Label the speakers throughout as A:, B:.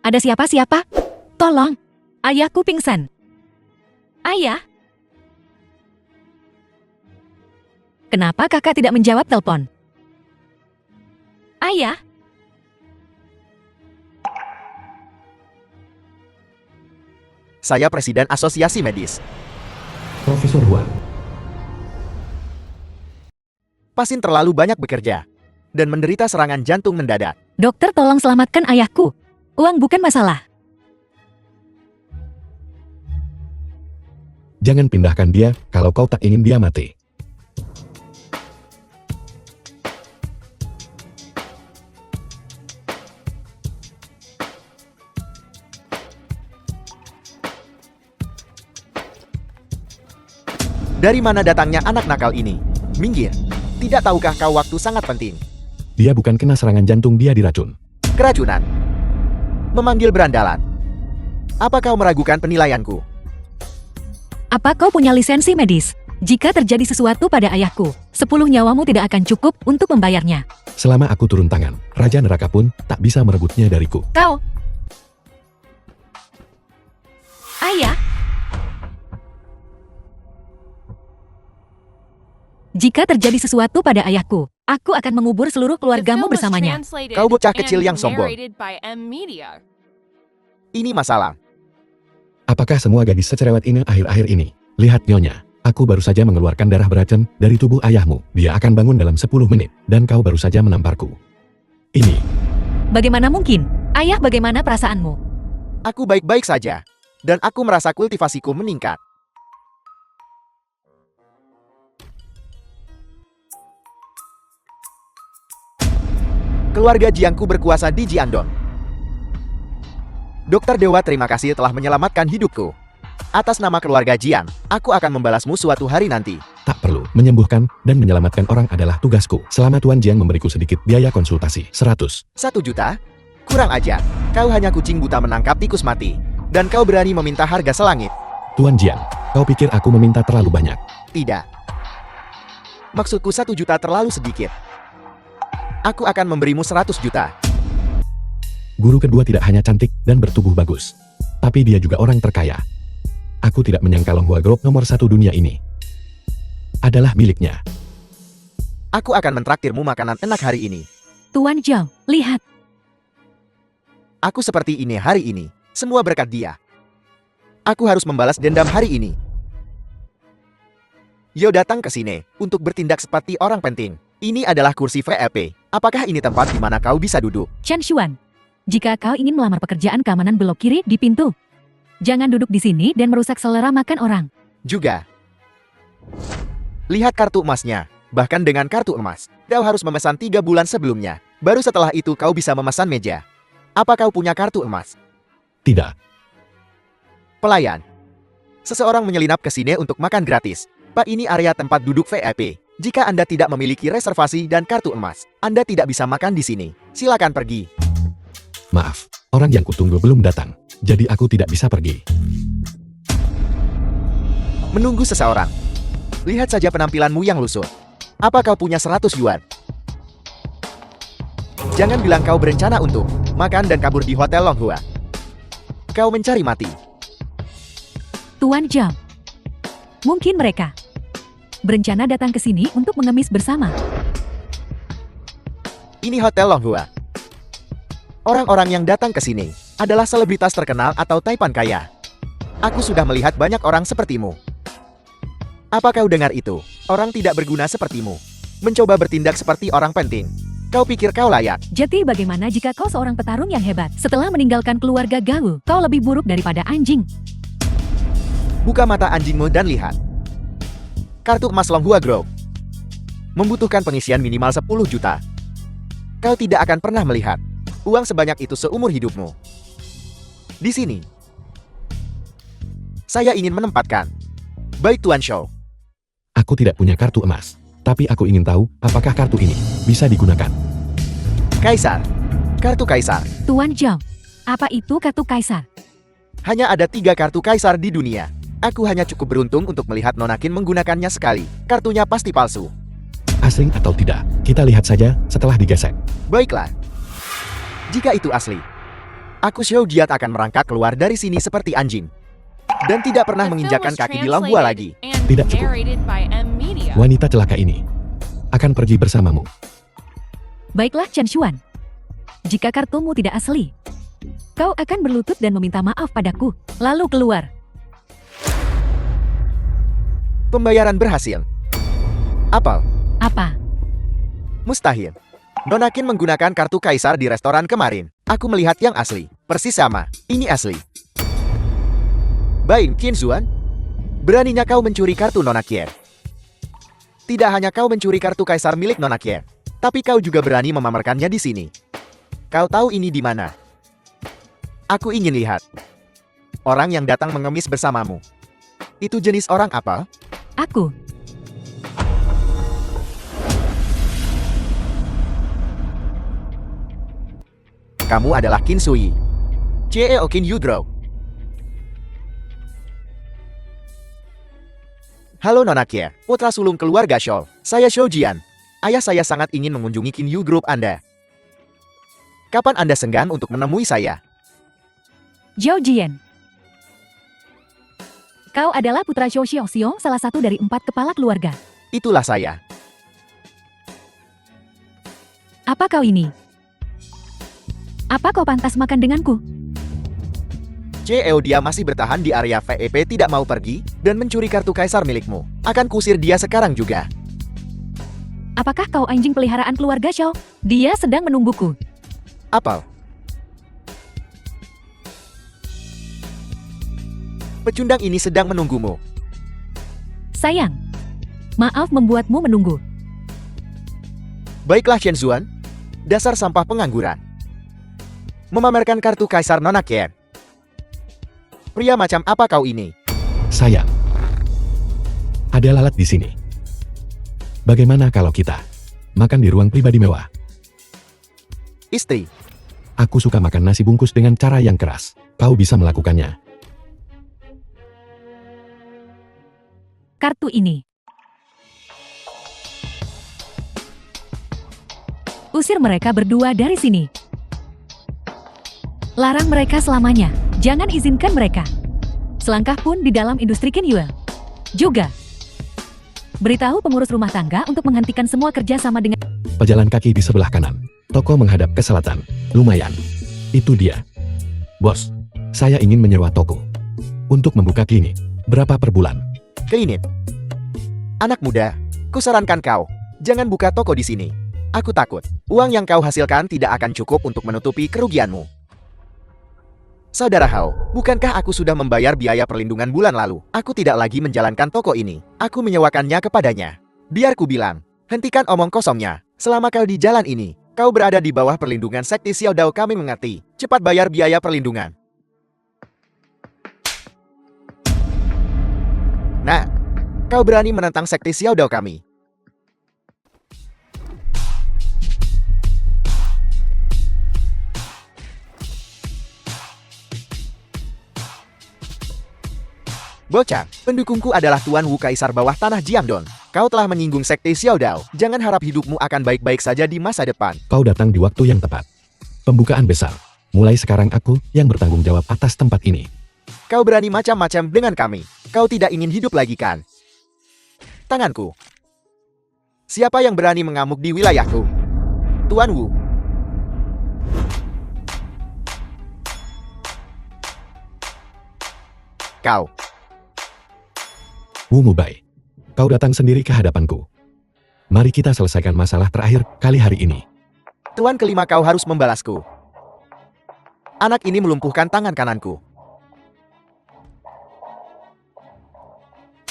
A: Ada siapa-siapa? Tolong, ayahku pingsan. Ayah? Kenapa kakak tidak menjawab telepon? Ayah?
B: Saya Presiden Asosiasi Medis.
C: Profesor Huan.
B: Pasien terlalu banyak bekerja dan menderita serangan jantung mendadak.
A: Dokter, tolong selamatkan ayahku. Uang bukan masalah.
C: Jangan pindahkan dia kalau kau tak ingin dia mati.
B: Dari mana datangnya anak nakal ini? Minggir. Tidak tahukah kau waktu sangat penting?
C: Dia bukan kena serangan jantung, dia diracun.
B: Keracunan. Memanggil berandalan. Apa kau meragukan penilaianku?
A: Apa kau punya lisensi medis? Jika terjadi sesuatu pada ayahku, 10 nyawamu tidak akan cukup untuk membayarnya.
C: Selama aku turun tangan, Raja Neraka pun tak bisa merebutnya dariku.
A: Kau! Ayah! Jika terjadi sesuatu pada ayahku, aku akan mengubur seluruh keluargamu bersamanya.
B: Kau bocah kecil yang sombong. Ini masalah.
C: Apakah semua gadis secerewet ini akhir-akhir ini? Lihat Nyonya, aku baru saja mengeluarkan darah beracun dari tubuh ayahmu. Dia akan bangun dalam 10 menit, dan kau baru saja menamparku. Ini.
A: Bagaimana mungkin? Ayah, bagaimana perasaanmu?
B: Aku baik-baik saja. Dan aku merasa kultivasiku meningkat. Keluarga Jiangku berkuasa di Jiandong. Dokter Dewa, terima kasih telah menyelamatkan hidupku. Atas nama keluarga Jiang, aku akan membalasmu suatu hari nanti.
C: Tak perlu, menyembuhkan dan menyelamatkan orang adalah tugasku. Selama Tuan Jiang memberiku sedikit biaya konsultasi, 100.
B: 1 juta? Kurang ajar. Kau hanya kucing buta menangkap tikus mati. Dan kau berani meminta harga selangit.
C: Tuan Jiang, kau pikir aku meminta terlalu banyak?
B: Tidak. Maksudku 1 juta terlalu sedikit. Aku akan memberimu 100 juta.
C: Guru kedua tidak hanya cantik dan bertubuh bagus, tapi dia juga orang terkaya. Aku tidak menyangka Longhua Group nomor 1 dunia ini adalah miliknya.
B: Aku akan mentraktirmu makanan enak hari ini.
A: Tuan Zhao, lihat.
B: Aku seperti ini hari ini. Semua berkat dia. Aku harus membalas dendam hari ini. Yo datang ke sini untuk bertindak seperti orang penting. Ini adalah kursi VIP. Apakah ini tempat di mana kau bisa duduk?
A: Chen Xuan, jika kau ingin melamar pekerjaan keamanan belok kiri di pintu. Jangan duduk di sini dan merusak selera makan orang.
B: Juga. Lihat kartu emasnya. Bahkan dengan kartu emas, kau harus memesan 3 bulan sebelumnya. Baru setelah itu kau bisa memesan meja. Apa kau punya kartu emas?
C: Tidak.
B: Pelayan. Seseorang menyelinap ke sini untuk makan gratis. Pak, ini area tempat duduk VIP. Jika Anda tidak memiliki reservasi dan kartu emas, Anda tidak bisa makan di sini. Silakan pergi.
C: Maaf, orang yang kutunggu belum datang, jadi aku tidak bisa pergi.
B: Menunggu seseorang. Lihat saja penampilanmu yang lusuh. Apa kau punya 100 yuan? Jangan bilang kau berencana untuk makan dan kabur di Hotel Longhua. Kau mencari mati.
A: Tuan Zhao, mungkin mereka berencana datang ke sini untuk mengemis bersama.
B: Ini Hotel Longhua. Orang-orang yang datang ke sini adalah selebritas terkenal atau taipan kaya. Aku sudah melihat banyak orang sepertimu. Apa kau dengar itu? Orang tidak berguna sepertimu mencoba bertindak seperti orang penting. Kau pikir kau layak?
A: Jadi bagaimana jika kau seorang petarung yang hebat? Setelah meninggalkan keluarga Gao, kau lebih buruk daripada anjing.
B: Buka mata anjingmu dan lihat. Kartu emas Longhua Group membutuhkan pengisian minimal 10 juta. Kau tidak akan pernah melihat uang sebanyak itu seumur hidupmu. Di sini, saya ingin menempatkan. Baik Tuan Shou.
C: Aku tidak punya kartu emas, tapi aku ingin tahu apakah kartu ini bisa digunakan.
B: Kaisar. Kartu Kaisar.
A: Tuan Zhao, apa itu kartu Kaisar?
B: Hanya ada 3 kartu Kaisar di dunia. Aku hanya cukup beruntung untuk melihat Nonakin menggunakannya sekali. Kartunya pasti palsu.
C: Asing atau tidak, kita lihat saja setelah digesek.
B: Baiklah. Jika itu asli, Aku Xiao Jiat akan merangkak keluar dari sini seperti anjing. Dan tidak pernah menginjakan kaki di Langhua lagi.
C: Tidak cukup. Wanita celaka ini akan pergi bersamamu.
A: Baiklah Chen Xuan. Jika kartumu tidak asli, kau akan berlutut dan meminta maaf padaku, lalu keluar.
B: Pembayaran berhasil. Apel.
A: Apa?
B: Mustahil. Nona Qin menggunakan kartu kaisar di restoran kemarin. Aku melihat yang asli. Persis sama. Ini asli. Bain Qin Xuan. Beraninya kau mencuri kartu Nona Qin. Tidak hanya kau mencuri kartu kaisar milik Nona Qin, tapi kau juga berani memamerkannya di sini. Kau tahu ini di mana? Aku ingin lihat. Orang yang datang mengemis bersamamu. Itu jenis orang apa?
A: Aku.
B: Kamu adalah Qin Sui. CEO Qin Yudro. Halo Nona Qin, putra sulung keluarga Shou. Saya Shou Jian. Ayah saya sangat ingin mengunjungi Qin Yu Group Anda. Kapan Anda senggan untuk menemui saya?
A: Zhao Jian. Kau adalah putra Shou Xiaoxiong, salah satu dari 4 kepala keluarga.
B: Itulah saya.
A: Apa kau ini? Apa kau pantas makan denganku?
B: CEO dia masih bertahan di area VIP, tidak mau pergi dan mencuri kartu kaisar milikmu. Akan kusir dia sekarang juga.
A: Apakah kau anjing peliharaan keluarga Shou? Dia sedang menungguku.
B: Apel. Pecundang ini sedang menunggumu.
A: Sayang. Maaf membuatmu menunggu.
B: Baiklah Chen Xuan. Dasar sampah pengangguran. Memamerkan kartu kaisar Nona Qin. Pria macam apa kau ini?
C: Sayang. Ada lalat di sini. Bagaimana kalau kita makan di ruang pribadi mewah?
B: Istri.
C: Aku suka makan nasi bungkus dengan cara yang keras. Kau bisa melakukannya.
A: Kartu ini. Usir mereka berdua dari sini. Larang mereka selamanya. Jangan izinkan mereka selangkah pun di dalam industri Qin Yue. Juga beritahu pengurus rumah tangga untuk menghentikan semua kerja sama dengan...
C: Pejalan kaki di sebelah kanan. Toko menghadap ke selatan. Lumayan. Itu dia. Bos, saya ingin menyewa toko untuk membuka klinik. Berapa per bulan?
B: Klinik. Anak muda, kusarankan kau, jangan buka toko di sini. Aku takut, uang yang kau hasilkan tidak akan cukup untuk menutupi kerugianmu. Saudara Hao, bukankah aku sudah membayar biaya perlindungan bulan lalu? Aku tidak lagi menjalankan toko ini. Aku menyewakannya kepadanya. Biar ku bilang, hentikan omong kosongnya. Selama kau di jalan ini, kau berada di bawah perlindungan sekte Xiao Dao, kami mengerti. Cepat bayar biaya perlindungan. Nah, kau berani menentang sekte Xiao Dao kami. Bocah, pendukungku adalah Tuan Wu Kaisar bawah tanah Jiangdong. Kau telah menyinggung sekte Xiao Dao. Jangan harap hidupmu akan baik-baik saja di masa depan.
C: Kau datang di waktu yang tepat. Pembukaan besar. Mulai sekarang aku yang bertanggung jawab atas tempat ini.
B: Kau berani macam-macam dengan kami. Kau tidak ingin hidup lagi kan? Tanganku. Siapa yang berani mengamuk di wilayahku? Tuan Wu. Kau.
C: Wu Mubai, kau datang sendiri ke hadapanku. Mari kita selesaikan masalah terakhir kali hari ini.
B: Tuan kelima kau harus membalasku. Anak ini melumpuhkan tangan kananku.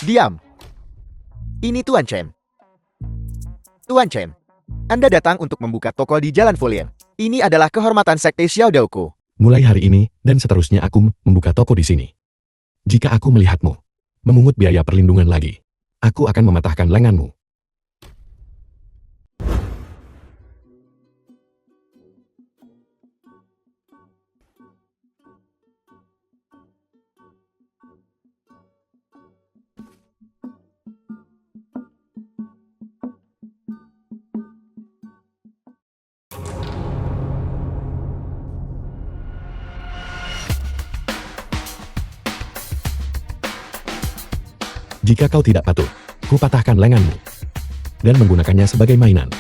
B: Diam. Ini Tuan Chen. Tuan Chen, Anda datang untuk membuka toko di Jalan Folier. Ini adalah kehormatan sekte Xiao Dao-ku.
C: Mulai hari ini dan seterusnya aku membuka toko di sini. Jika aku melihatmu memungut biaya perlindungan lagi, aku akan mematahkan lenganmu. Jika kau tidak patuh, kupatahkan lenganmu dan menggunakannya sebagai mainan.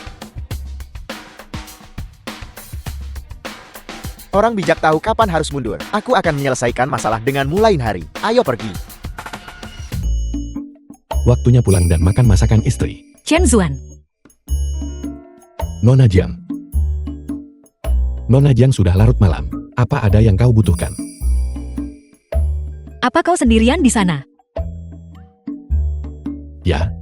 B: Orang bijak tahu kapan harus mundur. Aku akan menyelesaikan masalah denganmu lain hari. Ayo pergi.
C: Waktunya pulang dan makan masakan istri.
A: Chen Zuan,
C: Nona Jiang. Nona Jiang sudah larut malam. Apa ada yang kau butuhkan?
A: apa kau sendirian di sana?
C: Ya,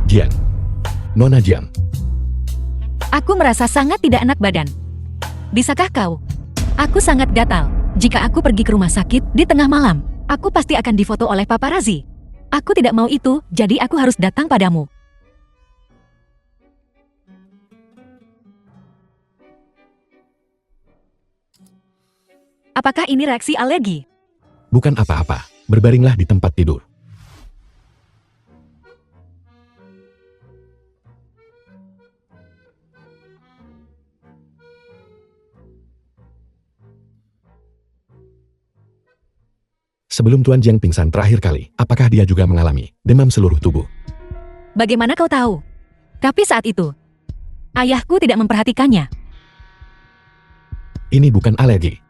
C: Jiang. Nona Jiang.
A: Aku merasa sangat tidak enak badan. Bisakah kau? Aku sangat gatal. Jika aku pergi ke rumah sakit di tengah malam, aku pasti akan difoto oleh paparazi. Aku tidak mau itu, jadi aku harus datang padamu. Apakah ini reaksi alergi?
C: Bukan apa-apa. Berbaringlah di tempat tidur. Sebelum Tuan Jiang pingsan terakhir kali, apakah dia juga mengalami demam seluruh tubuh?
A: Bagaimana kau tahu? Tapi saat itu, ayahku tidak memperhatikannya.
C: Ini bukan alergi.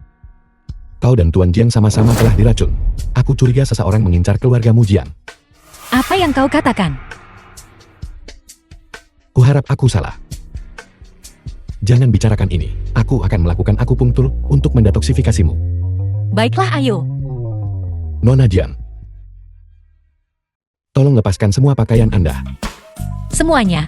C: Kau dan Tuan Jiang sama-sama telah diracun. Aku curiga seseorang mengincar keluargamu Jiang.
A: Apa yang kau katakan?
C: Kuharap aku salah. Jangan bicarakan ini. Aku akan melakukan akupunktur untuk mendetoksifikasimu.
A: Baiklah, ayo.
C: Nona Jiang. Tolong lepaskan semua pakaian Anda.
A: Semuanya.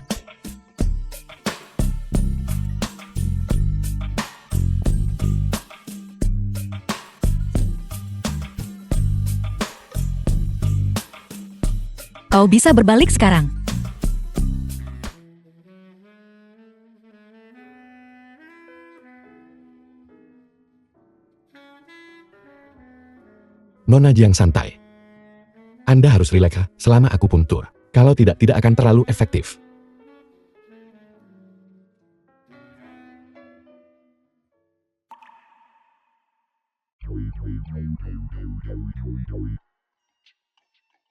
A: Kau bisa berbalik sekarang.
C: Nona Jiang santai. Anda harus rileks selama akupunktur. Kalau tidak akan terlalu efektif.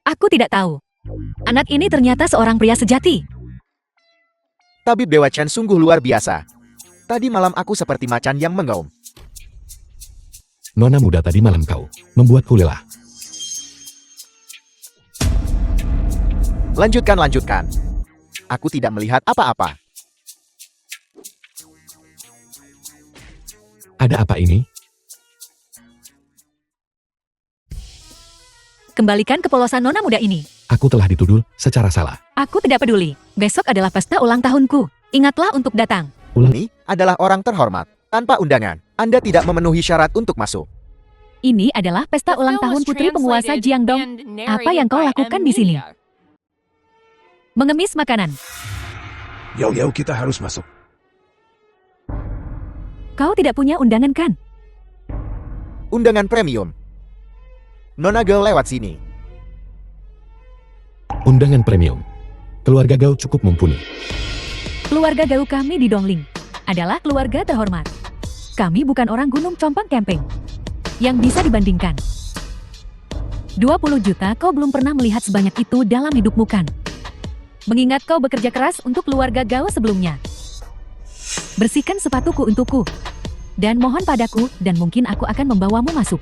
A: Aku tidak tahu. Anak ini ternyata seorang pria sejati.
B: Tabib Dewa Chen sungguh luar biasa. Tadi malam aku seperti macan yang mengaum.
C: Nona muda tadi malam kau membuatku lelah.
B: Lanjutkan. Aku tidak melihat apa-apa.
C: Ada apa ini?
A: Kembalikan kepolosan nona muda ini.
C: Aku telah dituduh secara salah.
A: Aku tidak peduli. Besok adalah pesta ulang tahunku. Ingatlah untuk datang.
B: Ini adalah orang terhormat. Tanpa undangan, Anda tidak memenuhi syarat untuk masuk.
A: Ini adalah pesta ulang tahun putri penguasa Jiangdong. Apa yang kau lakukan di sini? Mengemis makanan.
D: Yo, kita harus masuk.
A: Kau tidak punya undangan kan?
B: Undangan premium. Nona Gao lewat sini.
C: Undangan premium. Keluarga Gao cukup mumpuni.
A: Keluarga Gao kami di Dongling adalah keluarga terhormat. Kami bukan orang gunung compang camping yang bisa dibandingkan. 20 juta kau belum pernah melihat sebanyak itu dalam hidupmu kan? Mengingat kau bekerja keras untuk keluarga Gao sebelumnya. Bersihkan sepatuku untukku. Dan mohon padaku, dan mungkin aku akan membawamu masuk.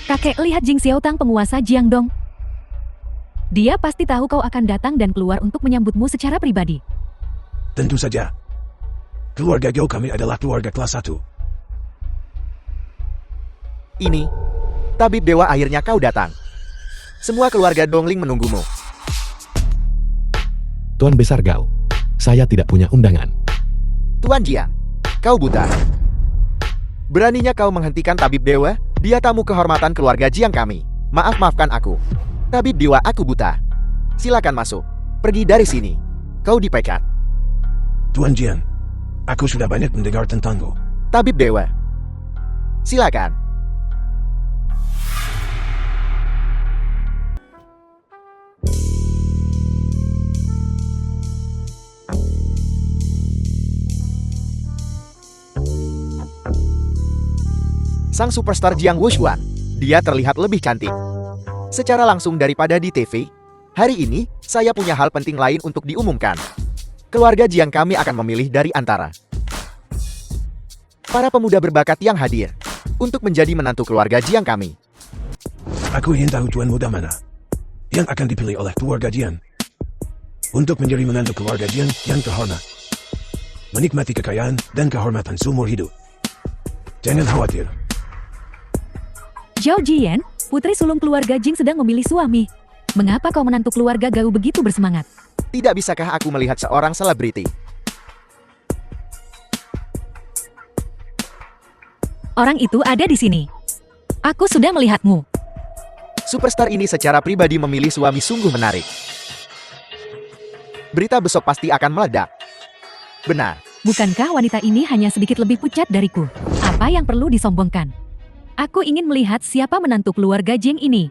A: Kakek lihat Jing Xiaotang penguasa Jiangdong. Dia pasti tahu kau akan datang dan keluar untuk menyambutmu secara pribadi.
D: Tentu saja. Keluarga Gao kami adalah keluarga kelas 1.
B: Ini, Tabib Dewa akhirnya kau datang. Semua keluarga Dongling menunggumu.
C: Tuan Besar Gao, saya tidak punya undangan.
B: Tuan Jiang, kau buta. Beraninya kau menghentikan Tabib Dewa? Dia tamu kehormatan keluarga Jiang kami. Maafkan aku. Tabib Dewa, aku buta. Silakan masuk. Pergi dari sini. Kau dipecat.
D: Tuan Jian, aku sudah banyak mendengar tentangmu.
B: Tabib Dewa. Silakan. Sang superstar Jiang Wushuan. Dia terlihat lebih cantik secara langsung daripada di TV. Hari ini, saya punya hal penting lain untuk diumumkan. Keluarga Jiang kami akan memilih dari antara para pemuda berbakat yang hadir untuk menjadi menantu keluarga Jiang kami.
D: Aku ingin tahu tuan muda mana yang akan dipilih oleh keluarga Jian untuk menjadi menantu keluarga Jian yang terhormat, menikmati kekayaan dan kehormatan seumur hidup. Jangan khawatir.
A: Zhao Jian, putri sulung keluarga Jing sedang memilih suami. Mengapa kau menantu keluarga Gao begitu bersemangat?
B: Tidak bisakah aku melihat seorang selebriti?
A: Orang itu ada di sini. Aku sudah melihatmu.
B: Superstar ini secara pribadi memilih suami sungguh menarik. Berita besok pasti akan meledak. Benar.
A: Bukankah wanita ini hanya sedikit lebih pucat dariku? Apa yang perlu disombongkan? Aku ingin melihat siapa menantu keluarga Jing ini.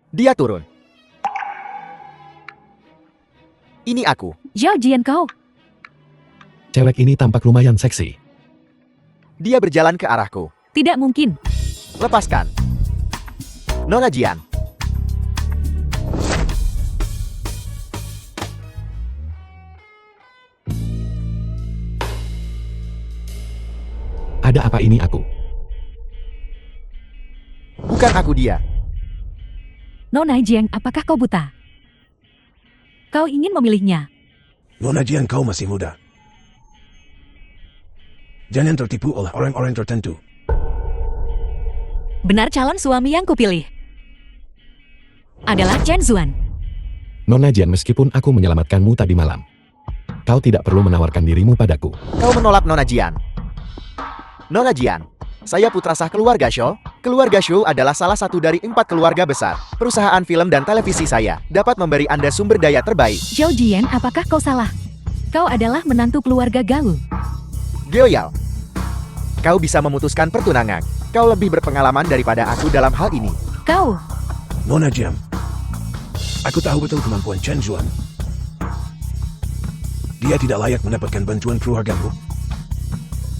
B: Dia turun. Ini aku.
A: Zhao Jian kau.
C: Cewek ini tampak lumayan seksi.
B: Dia berjalan ke arahku.
A: Tidak mungkin.
B: Lepaskan. Nona Jian.
C: Ada apa ini aku?
B: Bukan aku dia.
A: Nona Jiang, apakah kau buta? Kau ingin memilihnya.
D: Nona Jian, kau masih muda. Jangan tertipu oleh orang-orang tertentu.
A: Benar calon suami yang kupilih adalah Chen Zuan.
C: Nona Jian, meskipun aku menyelamatkanmu tadi malam, kau tidak perlu menawarkan dirimu padaku.
B: Kau menolak Nona Jian. Nona Jian, saya putra sah keluarga Shou. Keluarga Shou adalah salah satu dari 4 keluarga besar. Perusahaan film dan televisi saya dapat memberi Anda sumber daya terbaik.
A: Zhao Jian, apakah kau salah? Kau adalah menantu keluarga Gao.
B: Geoyao, kau bisa memutuskan pertunangan. Kau lebih berpengalaman daripada aku dalam hal ini.
A: Kau.
D: Nona Jian, aku tahu betul kemampuan Chen Zuan. Dia tidak layak mendapatkan bantuan keluargamu.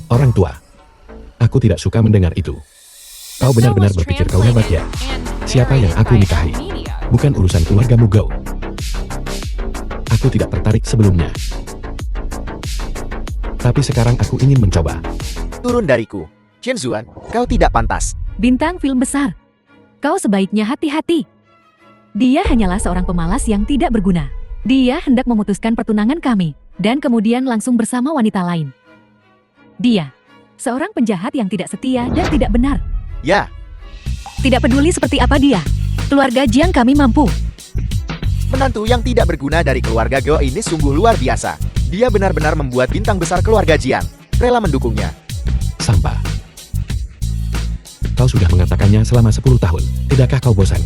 C: Orang tua, aku tidak suka mendengar itu. Kau benar-benar berpikir kau hebat ya? Siapa yang aku nikahi? Bukan urusan keluargamu, Gao. Aku tidak tertarik sebelumnya. Tapi sekarang aku ingin mencoba.
B: Turun dariku. Chen Zuan, kau tidak pantas.
A: Bintang film besar. Kau sebaiknya hati-hati. Dia hanyalah seorang pemalas yang tidak berguna. Dia hendak memutuskan pertunangan kami, dan kemudian langsung bersama wanita lain. Dia seorang penjahat yang tidak setia dan tidak benar.
B: Ya,
A: Tidak peduli seperti apa dia, keluarga Jiang kami mampu.
B: menantu yang tidak berguna dari keluarga Gao ini sungguh luar biasa. Dia benar-benar membuat bintang besar keluarga Jiang rela mendukungnya.
C: Sampah. Kau sudah mengatakannya selama 10 tahun. Tidakkah kau bosan?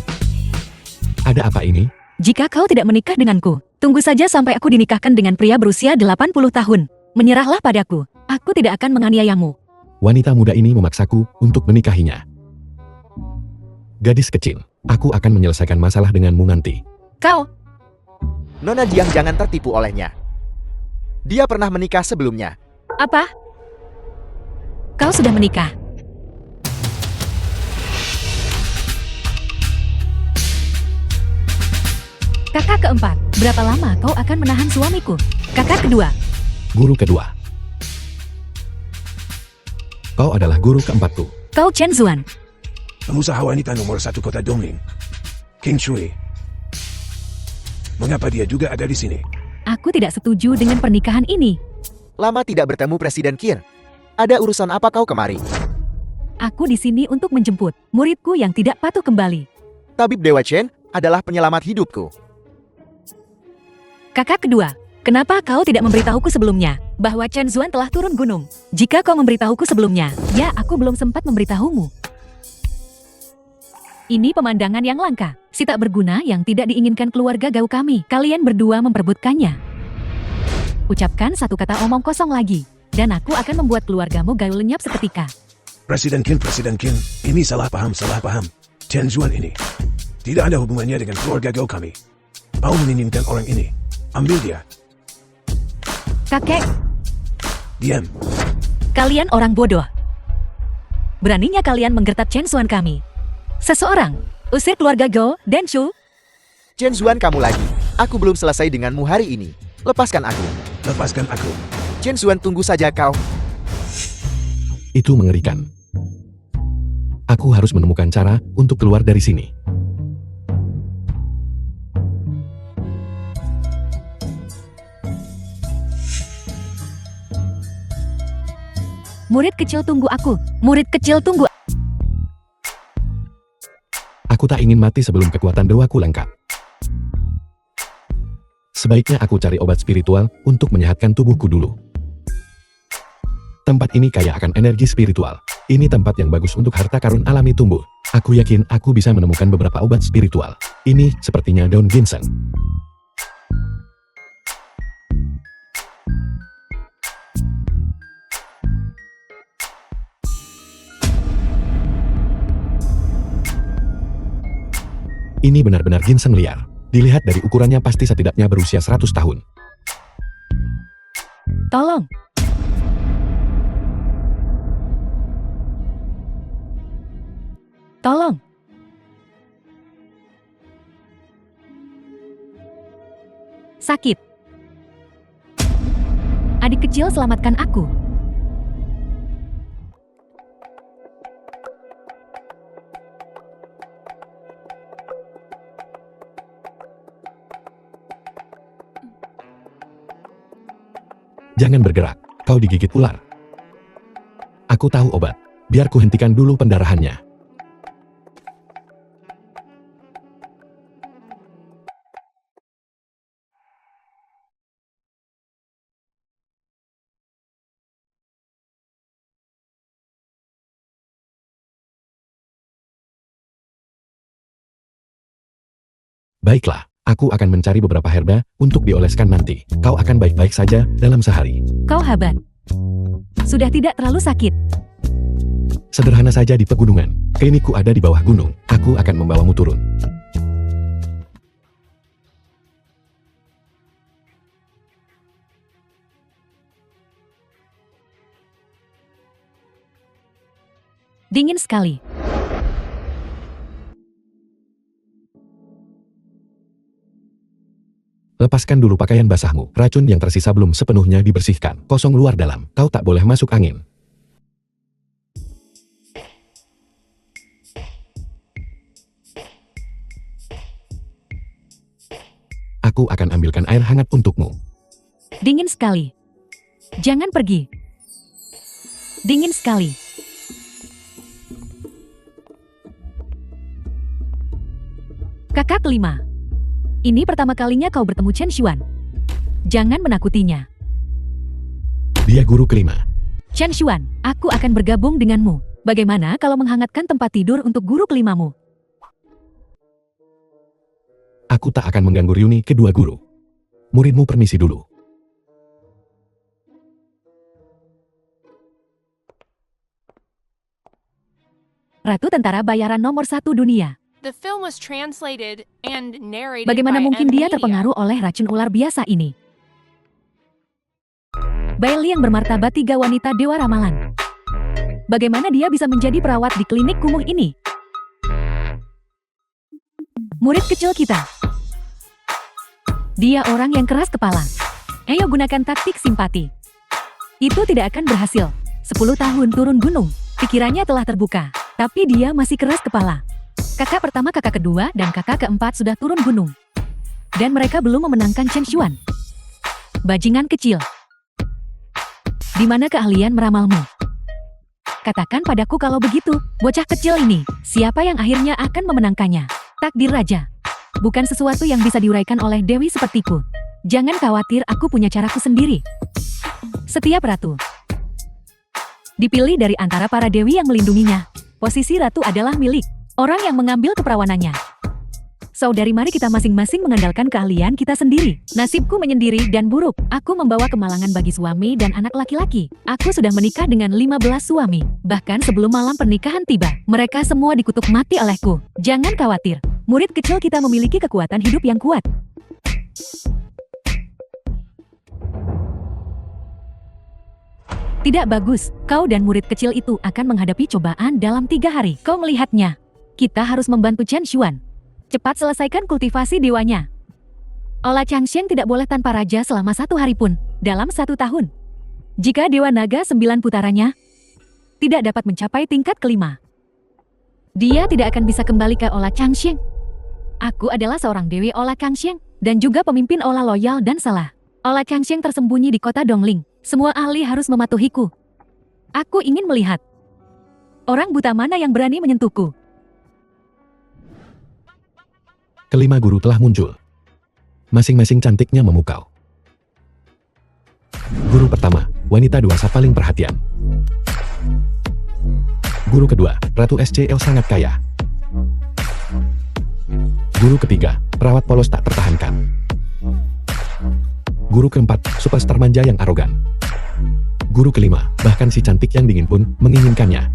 C: Ada apa ini?
A: Jika kau tidak menikah denganku, tunggu saja sampai aku dinikahkan dengan pria berusia 80 tahun. Menyerahlah padaku, aku tidak akan menganiayamu.
C: Wanita muda ini memaksaku untuk menikahinya. Gadis kecil, aku akan menyelesaikan masalah denganmu nanti.
A: Kau,
B: Nona Jiang jangan tertipu olehnya. Dia pernah menikah sebelumnya.
A: apa? Kau sudah menikah? Kakak keempat, berapa lama kau akan menahan suamiku? Kakak kedua,
C: Guru kedua. Kau adalah guru keempatku.
A: kau Chen Zuan.
D: Pengusaha wanita nomor 1 kota Dongling, King Shui. Mengapa dia juga ada di sini?
A: Aku tidak setuju dengan pernikahan ini.
B: Lama tidak bertemu Presiden Qin. Ada urusan apa kau kemari?
A: Aku di sini untuk menjemput muridku yang tidak patuh kembali.
B: Tabib Dewa Chen adalah penyelamat hidupku.
A: Kakak kedua, kenapa kau tidak memberitahuku sebelumnya bahwa Chen Zuan telah turun gunung. Jika kau memberitahuku sebelumnya, ya aku belum sempat memberitahumu. Ini pemandangan yang langka, si tak berguna yang tidak diinginkan keluarga Gao kami. Kalian berdua memperebutkannya. Ucapkan satu kata omong kosong lagi, dan aku akan membuat keluargamu Gao lenyap seketika.
D: Presiden Qin, ini salah paham. Chen Zuan ini tidak ada hubungannya dengan keluarga Gao kami. Kau menginginkan orang ini, ambil dia.
A: Kakek,
D: Diam.
A: kalian orang bodoh. Beraninya kalian menggertak Chen Zuan kami. Seseorang, usir keluarga Gao dan Shu.
B: Chen Zuan, kamu lagi. Aku belum selesai denganmu hari ini. Lepaskan aku.
D: Lepaskan aku.
B: Chen Zuan, tunggu saja kau.
C: Itu mengerikan. Aku harus menemukan cara untuk keluar dari sini.
A: Murid kecil, tunggu aku. Murid kecil, tunggu.
C: Aku tak ingin mati sebelum kekuatan dewaku lengkap. Sebaiknya aku cari obat spiritual untuk menyehatkan tubuhku dulu. Tempat ini kaya akan energi spiritual. Ini tempat yang bagus untuk harta karun alami tumbuh. Aku yakin aku bisa menemukan beberapa obat spiritual. Ini sepertinya daun ginseng. Ini benar-benar ginseng liar. Dilihat dari ukurannya pasti setidaknya berusia 100 tahun.
A: Tolong. Tolong. Sakit. Adik kecil, selamatkan aku.
C: Jangan bergerak, kau digigit ular. Aku tahu obat, biar ku hentikan dulu pendarahannya. Baiklah, aku akan mencari beberapa herba untuk dioleskan nanti. Kau akan baik-baik saja dalam sehari.
A: Kau hebat. Sudah tidak terlalu sakit.
C: Sederhana saja di pegunungan. Klinikku ada di bawah gunung. Aku akan membawamu turun.
A: Dingin sekali.
C: Lepaskan dulu pakaian basahmu. Racun yang tersisa belum sepenuhnya dibersihkan. Kosong luar dalam. Kau tak boleh masuk angin. Aku akan ambilkan air hangat untukmu.
A: Dingin sekali. Jangan pergi. Dingin sekali. Kakak kelima. Ini pertama kalinya kau bertemu Chen Xuan. Jangan menakutinya.
C: Dia guru kelima.
A: Chen Xuan, aku akan bergabung denganmu. Bagaimana kalau menghangatkan tempat tidur untuk guru kelimamu?
C: Aku tak akan mengganggu reuni kedua guru. Muridmu permisi dulu.
E: Ratu Tentara Bayaran nomor 1 dunia.
F: The film was translated and narrated
A: Bagaimana
F: by
A: mungkin
F: M
A: dia
F: Media.
A: terpengaruh oleh racun ular biasa ini? Bailey yang bermartabat 3 wanita dewa ramalan. Bagaimana dia bisa menjadi perawat di klinik kumuh ini? Murid kecil kita. Dia orang yang keras kepala. Ayo gunakan taktik simpati. Itu tidak akan berhasil. 10 tahun turun gunung. Pikirannya telah terbuka. Tapi dia masih keras kepala. Kakak pertama, kakak kedua, dan kakak keempat sudah turun gunung. Dan mereka belum memenangkan Chen Xuan. Bajingan kecil. Di mana keahlian meramalmu? Katakan padaku kalau begitu, bocah kecil ini, siapa yang akhirnya akan memenangkannya? Takdir raja. Bukan sesuatu yang bisa diuraikan oleh dewi sepertiku. Jangan khawatir, aku punya caraku sendiri.
E: Setiap ratu dipilih dari antara para dewi yang melindunginya. Posisi ratu adalah milik orang yang mengambil keperawanannya. Saudari, mari kita masing-masing mengandalkan keahlian kita sendiri. Nasibku menyendiri dan buruk. Aku membawa kemalangan bagi suami dan anak laki-laki. Aku sudah menikah dengan 15 suami. Bahkan sebelum malam pernikahan tiba, mereka semua dikutuk mati olehku. Jangan khawatir, murid kecil kita memiliki kekuatan hidup yang kuat. Tidak bagus, kau dan murid kecil itu akan menghadapi cobaan dalam 3 hari. Kau melihatnya. Kita harus membantu Chen Xuan. Cepat selesaikan kultivasi dewanya. Ola Changsheng tidak boleh tanpa raja selama 1 hari pun, dalam 1 tahun. Jika Dewa Naga 9 putarannya tidak dapat mencapai tingkat kelima, dia tidak akan bisa kembali ke Ola Changsheng. Aku adalah seorang Dewi Ola Changsheng, dan juga pemimpin Ola loyal dan salah. Ola Changsheng tersembunyi di kota Dongling. Semua ahli harus mematuhiku. Aku ingin melihat orang buta mana yang berani menyentuhku.
C: Kelima guru telah muncul. Masing-masing cantiknya memukau. Guru pertama, wanita dewasa paling perhatian. Guru kedua, Ratu SCL sangat kaya. Guru ketiga, perawat polos tak tertahankan. Guru keempat, superstar manja yang arogan. Guru kelima, bahkan si cantik yang dingin pun menginginkannya.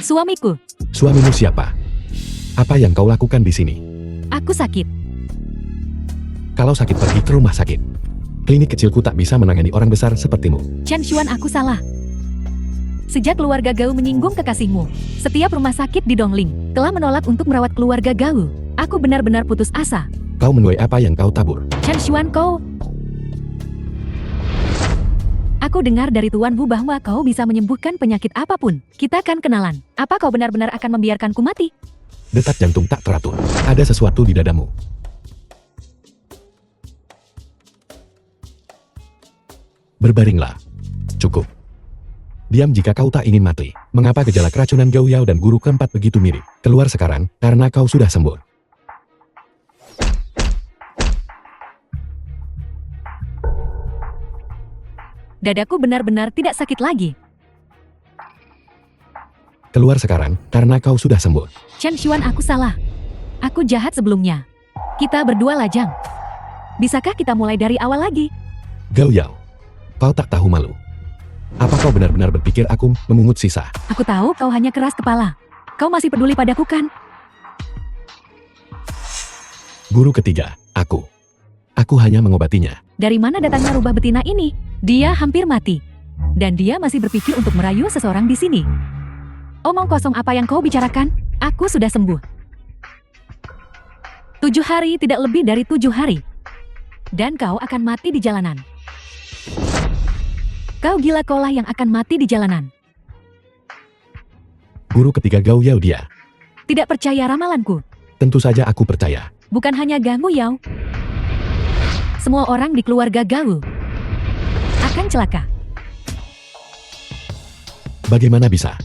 E: Suamiku,
C: Suamimu siapa? Apa yang kau lakukan di sini?
E: aku sakit.
C: Kalau sakit pergi ke rumah sakit. Klinik kecilku tak bisa menangani orang besar sepertimu.
E: Chen Xuan, aku salah. Sejak keluarga Gao menyinggung kekasihmu, setiap rumah sakit di Dongling telah menolak untuk merawat keluarga Gao. Aku benar-benar putus asa.
C: Kau menuai apa yang kau tabur?
E: Chen Xuan, aku dengar dari Tuan Wu bahwa kau bisa menyembuhkan penyakit apapun. Kita akan kenalan. Apa kau benar-benar akan membiarkanku mati?
C: Detak jantung tak teratur. Ada sesuatu di dadamu. Berbaringlah. Cukup. Diam jika kau tak ingin mati. Mengapa gejala keracunan Gao Yao dan guru keempat begitu mirip? Keluar sekarang, karena kau sudah sembuh.
E: Dadaku benar-benar tidak sakit lagi.
C: Keluar sekarang, karena kau sudah sembuh.
E: Chen Xuan, aku salah. Aku jahat sebelumnya. Kita berdua lajang. Bisakah kita mulai dari awal lagi?
C: Gao Yao, kau tak tahu malu. Apa kau benar-benar berpikir aku memungut sisa?
E: Aku tahu kau hanya keras kepala. Kau masih peduli padaku kan?
C: Guru ketiga, aku. Aku hanya mengobatinya.
E: Dari mana datangnya rubah betina ini? Dia hampir mati. Dan dia masih berpikir untuk merayu seseorang di sini. Omong kosong apa yang kau bicarakan? Aku sudah sembuh. 7 hari, tidak lebih dari 7 hari. Dan kau akan mati di jalanan. Kau gila, kaulah yang akan mati di jalanan.
C: Guru ketiga Gao Yao dia.
E: Tidak percaya ramalanku?
C: Tentu saja aku percaya.
E: Bukan hanya Gao Yao. Semua orang di keluarga Gao akan celaka.
C: Bagaimana bisa?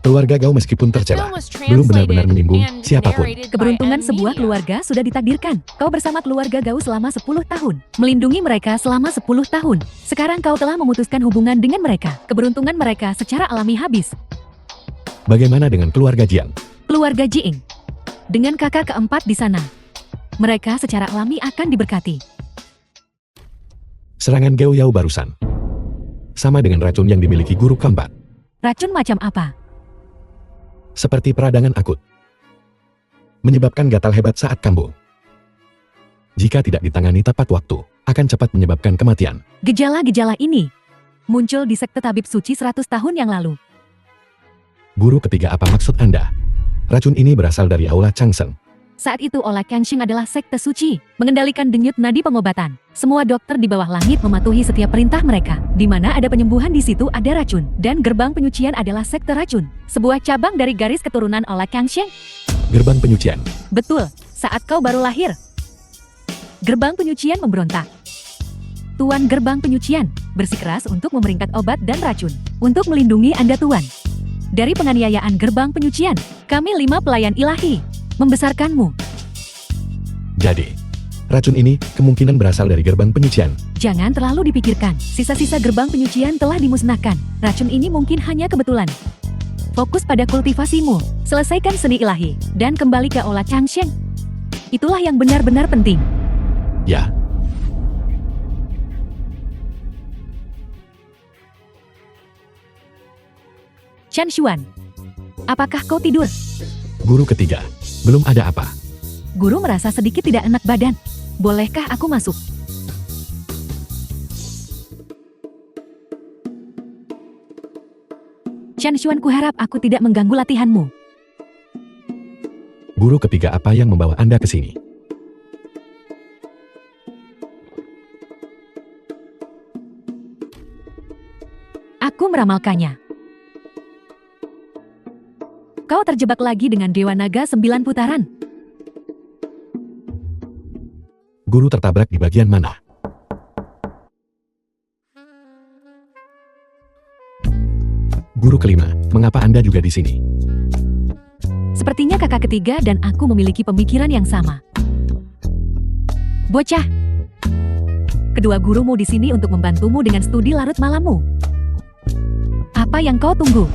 C: Keluarga Gao meskipun tercela, belum benar-benar menyinggung siapapun.
E: Keberuntungan sebuah keluarga sudah ditakdirkan. Kau bersama keluarga Gao selama 10 tahun. Melindungi mereka selama 10 tahun. Sekarang kau telah memutuskan hubungan dengan mereka. Keberuntungan mereka secara alami habis.
C: Bagaimana dengan keluarga Jiang?
E: Keluarga Jiing dengan kakak keempat di sana. Mereka secara alami akan diberkati.
C: Serangan Gao Yao barusan sama dengan racun yang dimiliki guru keempat.
E: Racun macam apa?
C: Seperti peradangan akut. Menyebabkan gatal hebat saat kambuh. Jika tidak ditangani tepat waktu, akan cepat menyebabkan kematian.
E: Gejala-gejala ini muncul di sekte tabib suci 100 tahun yang lalu.
C: Guru ketiga, apa maksud Anda? Racun ini berasal dari Aula Changsheng.
E: Saat itu Ola Kenshin adalah sekte suci, mengendalikan denyut nadi pengobatan. Semua dokter di bawah langit mematuhi setiap perintah mereka. Di mana ada penyembuhan, di situ ada racun. Dan gerbang penyucian adalah sekte racun. Sebuah cabang dari garis keturunan Ola Kenshin.
C: Gerbang penyucian.
E: Betul, saat kau baru lahir. Gerbang penyucian memberontak. Tuan gerbang penyucian bersikeras untuk memeringkat obat dan racun. Untuk melindungi Anda, Tuan. Dari penganiayaan gerbang penyucian, kami 5 pelayan ilahi membesarkanmu.
C: Jadi, racun ini kemungkinan berasal dari gerbang penyucian.
E: Jangan terlalu dipikirkan, sisa-sisa gerbang penyucian telah dimusnahkan. Racun ini mungkin hanya kebetulan. Fokus pada kultivasimu, selesaikan seni ilahi, dan kembali ke Aula Changsheng. Itulah yang benar-benar penting.
C: Ya,
E: Chen Xuan, apakah kau tidur?
C: guru ketiga. Belum ada apa.
E: Guru merasa sedikit tidak enak badan. Bolehkah aku masuk? Chen Xuan, kuharap aku tidak mengganggu latihanmu.
C: Guru ketiga, apa yang membawa Anda ke sini?
E: Aku meramalkannya. Kau terjebak lagi dengan Dewa Naga 9 putaran.
C: Guru tertabrak di bagian mana? Guru kelima, mengapa Anda juga di sini?
E: Sepertinya kakak ketiga dan aku memiliki pemikiran yang sama. Bocah, kedua gurumu di sini untuk membantumu dengan studi larut malammu. Apa yang kau tunggu?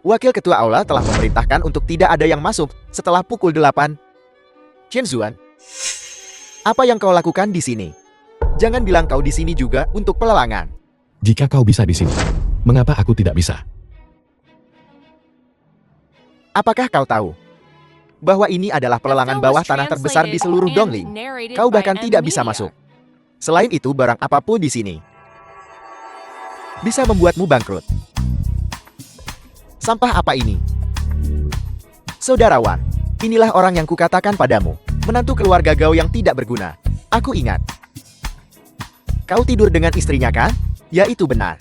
B: Wakil Ketua Aula telah memerintahkan untuk tidak ada yang masuk setelah pukul 8. Chen Xuan, apa yang kau lakukan di sini? Jangan bilang kau di sini juga untuk pelelangan.
C: Jika kau bisa di sini, mengapa aku tidak bisa?
B: Apakah kau tahu bahwa ini adalah pelelangan bawah tanah terbesar di seluruh Dongling? Kau bahkan tidak bisa masuk. Selain itu, barang apapun di sini bisa membuatmu bangkrut. Sampah apa ini? Saudarawan, inilah orang yang kukatakan padamu, menantu keluarga Gao yang tidak berguna. Aku ingat. Kau tidur dengan istrinya kan? Ya, itu benar.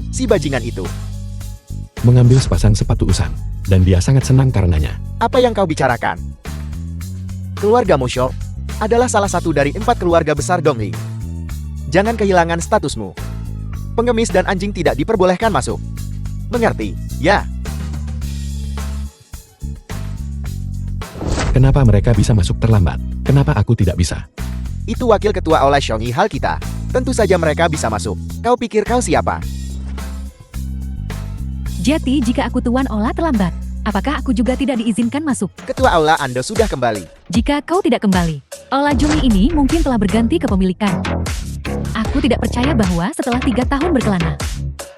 B: Si bajingan itu.
C: Mengambil sepasang sepatu usang, dan dia sangat senang karenanya.
B: Apa yang kau bicarakan? Keluarga Mosho adalah salah satu dari 4 keluarga besar Dongling. Jangan kehilangan statusmu. Pengemis dan anjing tidak diperbolehkan masuk. Mengerti? Ya.
C: Kenapa mereka bisa masuk terlambat? Kenapa aku tidak bisa?
B: Itu wakil ketua Aula Xiongyi Hal kita. Tentu saja mereka bisa masuk. Kau pikir kau siapa?
E: Jadi jika aku tuan Aula terlambat, apakah aku juga tidak diizinkan masuk?
B: Ketua Aula Anda sudah kembali.
E: Jika kau tidak kembali, Aula Jumi ini mungkin telah berganti kepemilikan. Aku tidak percaya bahwa setelah 3 tahun berkelana,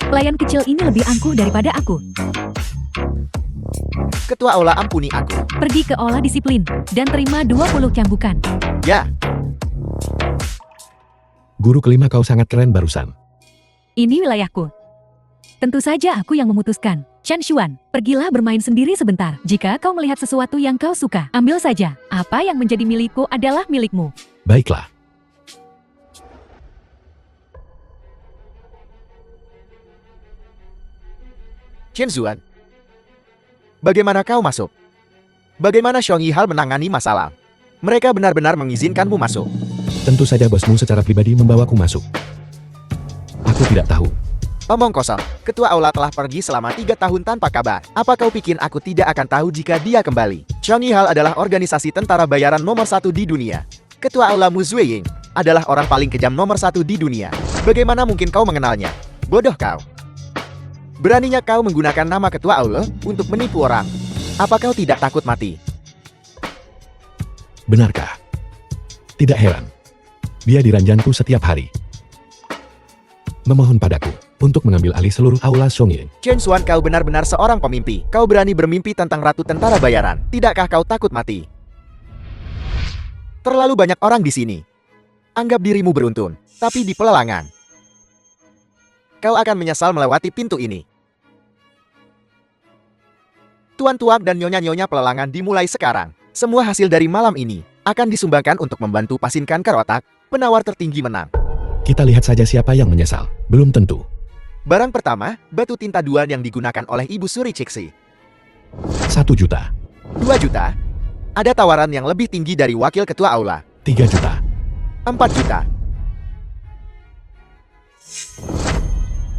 E: pelayan kecil ini lebih angkuh daripada aku.
B: Ketua Aula, ampuni aku.
E: Pergi ke Aula Disiplin, dan terima 20 cambukan.
B: Ya,
C: Guru kelima, kau sangat keren barusan.
E: Ini wilayahku. Tentu saja aku yang memutuskan. Chen Xuan, pergilah bermain sendiri sebentar. Jika kau melihat sesuatu yang kau suka, ambil saja. Apa yang menjadi milikku adalah milikmu.
C: Baiklah.
B: Chen Xuan. Bagaimana kau masuk? Bagaimana Xiongyi Hal menangani masalah? Mereka benar-benar mengizinkanmu masuk.
C: Tentu saja bosmu secara pribadi membawaku masuk. Aku tidak tahu.
B: Omong kosong, Ketua Aula telah pergi selama 3 tahun tanpa kabar. Apa kau pikir aku tidak akan tahu jika dia kembali? Xiongyi Hal adalah organisasi tentara bayaran nomor 1 di dunia. Ketua Aula Mu Zuiying adalah orang paling kejam nomor 1 di dunia. Bagaimana mungkin kau mengenalnya? Bodoh kau. Beraninya kau menggunakan nama Ketua Aula untuk menipu orang. Apa kau tidak takut mati?
C: Benarkah? Tidak heran. Dia diranjanku setiap hari. Memohon padaku untuk mengambil alih seluruh Aula Xiongyi.
B: Chen Xuan, kau benar-benar seorang pemimpi. Kau berani bermimpi tentang ratu tentara bayaran. Tidakkah kau takut mati? Terlalu banyak orang di sini. Anggap dirimu beruntun, tapi di pelelangan. Kau akan menyesal melewati pintu ini. Tuan-tuan dan nyonya-nyonya, pelelangan dimulai sekarang. Semua hasil dari malam ini akan disumbangkan untuk membantu Pasin Kanker Otak. Penawar tertinggi menang.
C: Kita lihat saja siapa yang menyesal. Belum tentu.
B: Barang pertama, batu tinta duan yang digunakan oleh Ibu Suri Cixi.
C: 1 juta.
B: 2 juta. Ada tawaran yang lebih tinggi dari wakil ketua Aula.
C: 3 juta.
B: 4 juta.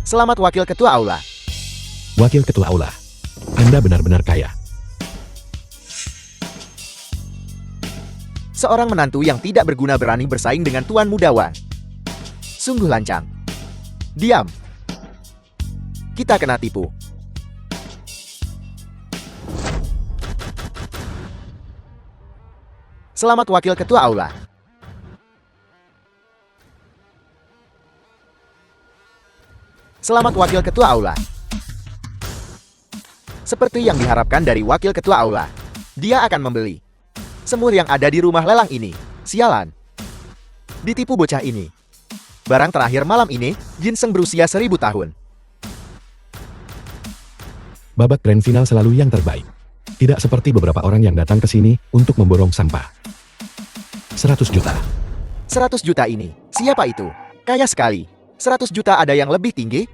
B: Selamat wakil ketua Aula.
C: Wakil Ketua Aula. Anda benar-benar kaya.
B: Seorang menantu yang tidak berguna berani bersaing dengan Tuan Muda Wan. Sungguh lancang. Diam. Kita kena tipu. Selamat Wakil Ketua Aula. Selamat Wakil Ketua Aula. Seperti yang diharapkan dari Wakil Ketua Aula, dia akan membeli semur yang ada di rumah lelang ini. Sialan. Ditipu bocah ini. Barang terakhir malam ini, ginseng berusia 1000 tahun.
C: Babak grand final selalu yang terbaik. Tidak seperti beberapa orang yang datang ke sini untuk memborong sampah. 100 juta.
B: 100 juta ini, siapa itu? Kaya sekali. 100 juta ada yang lebih tinggi?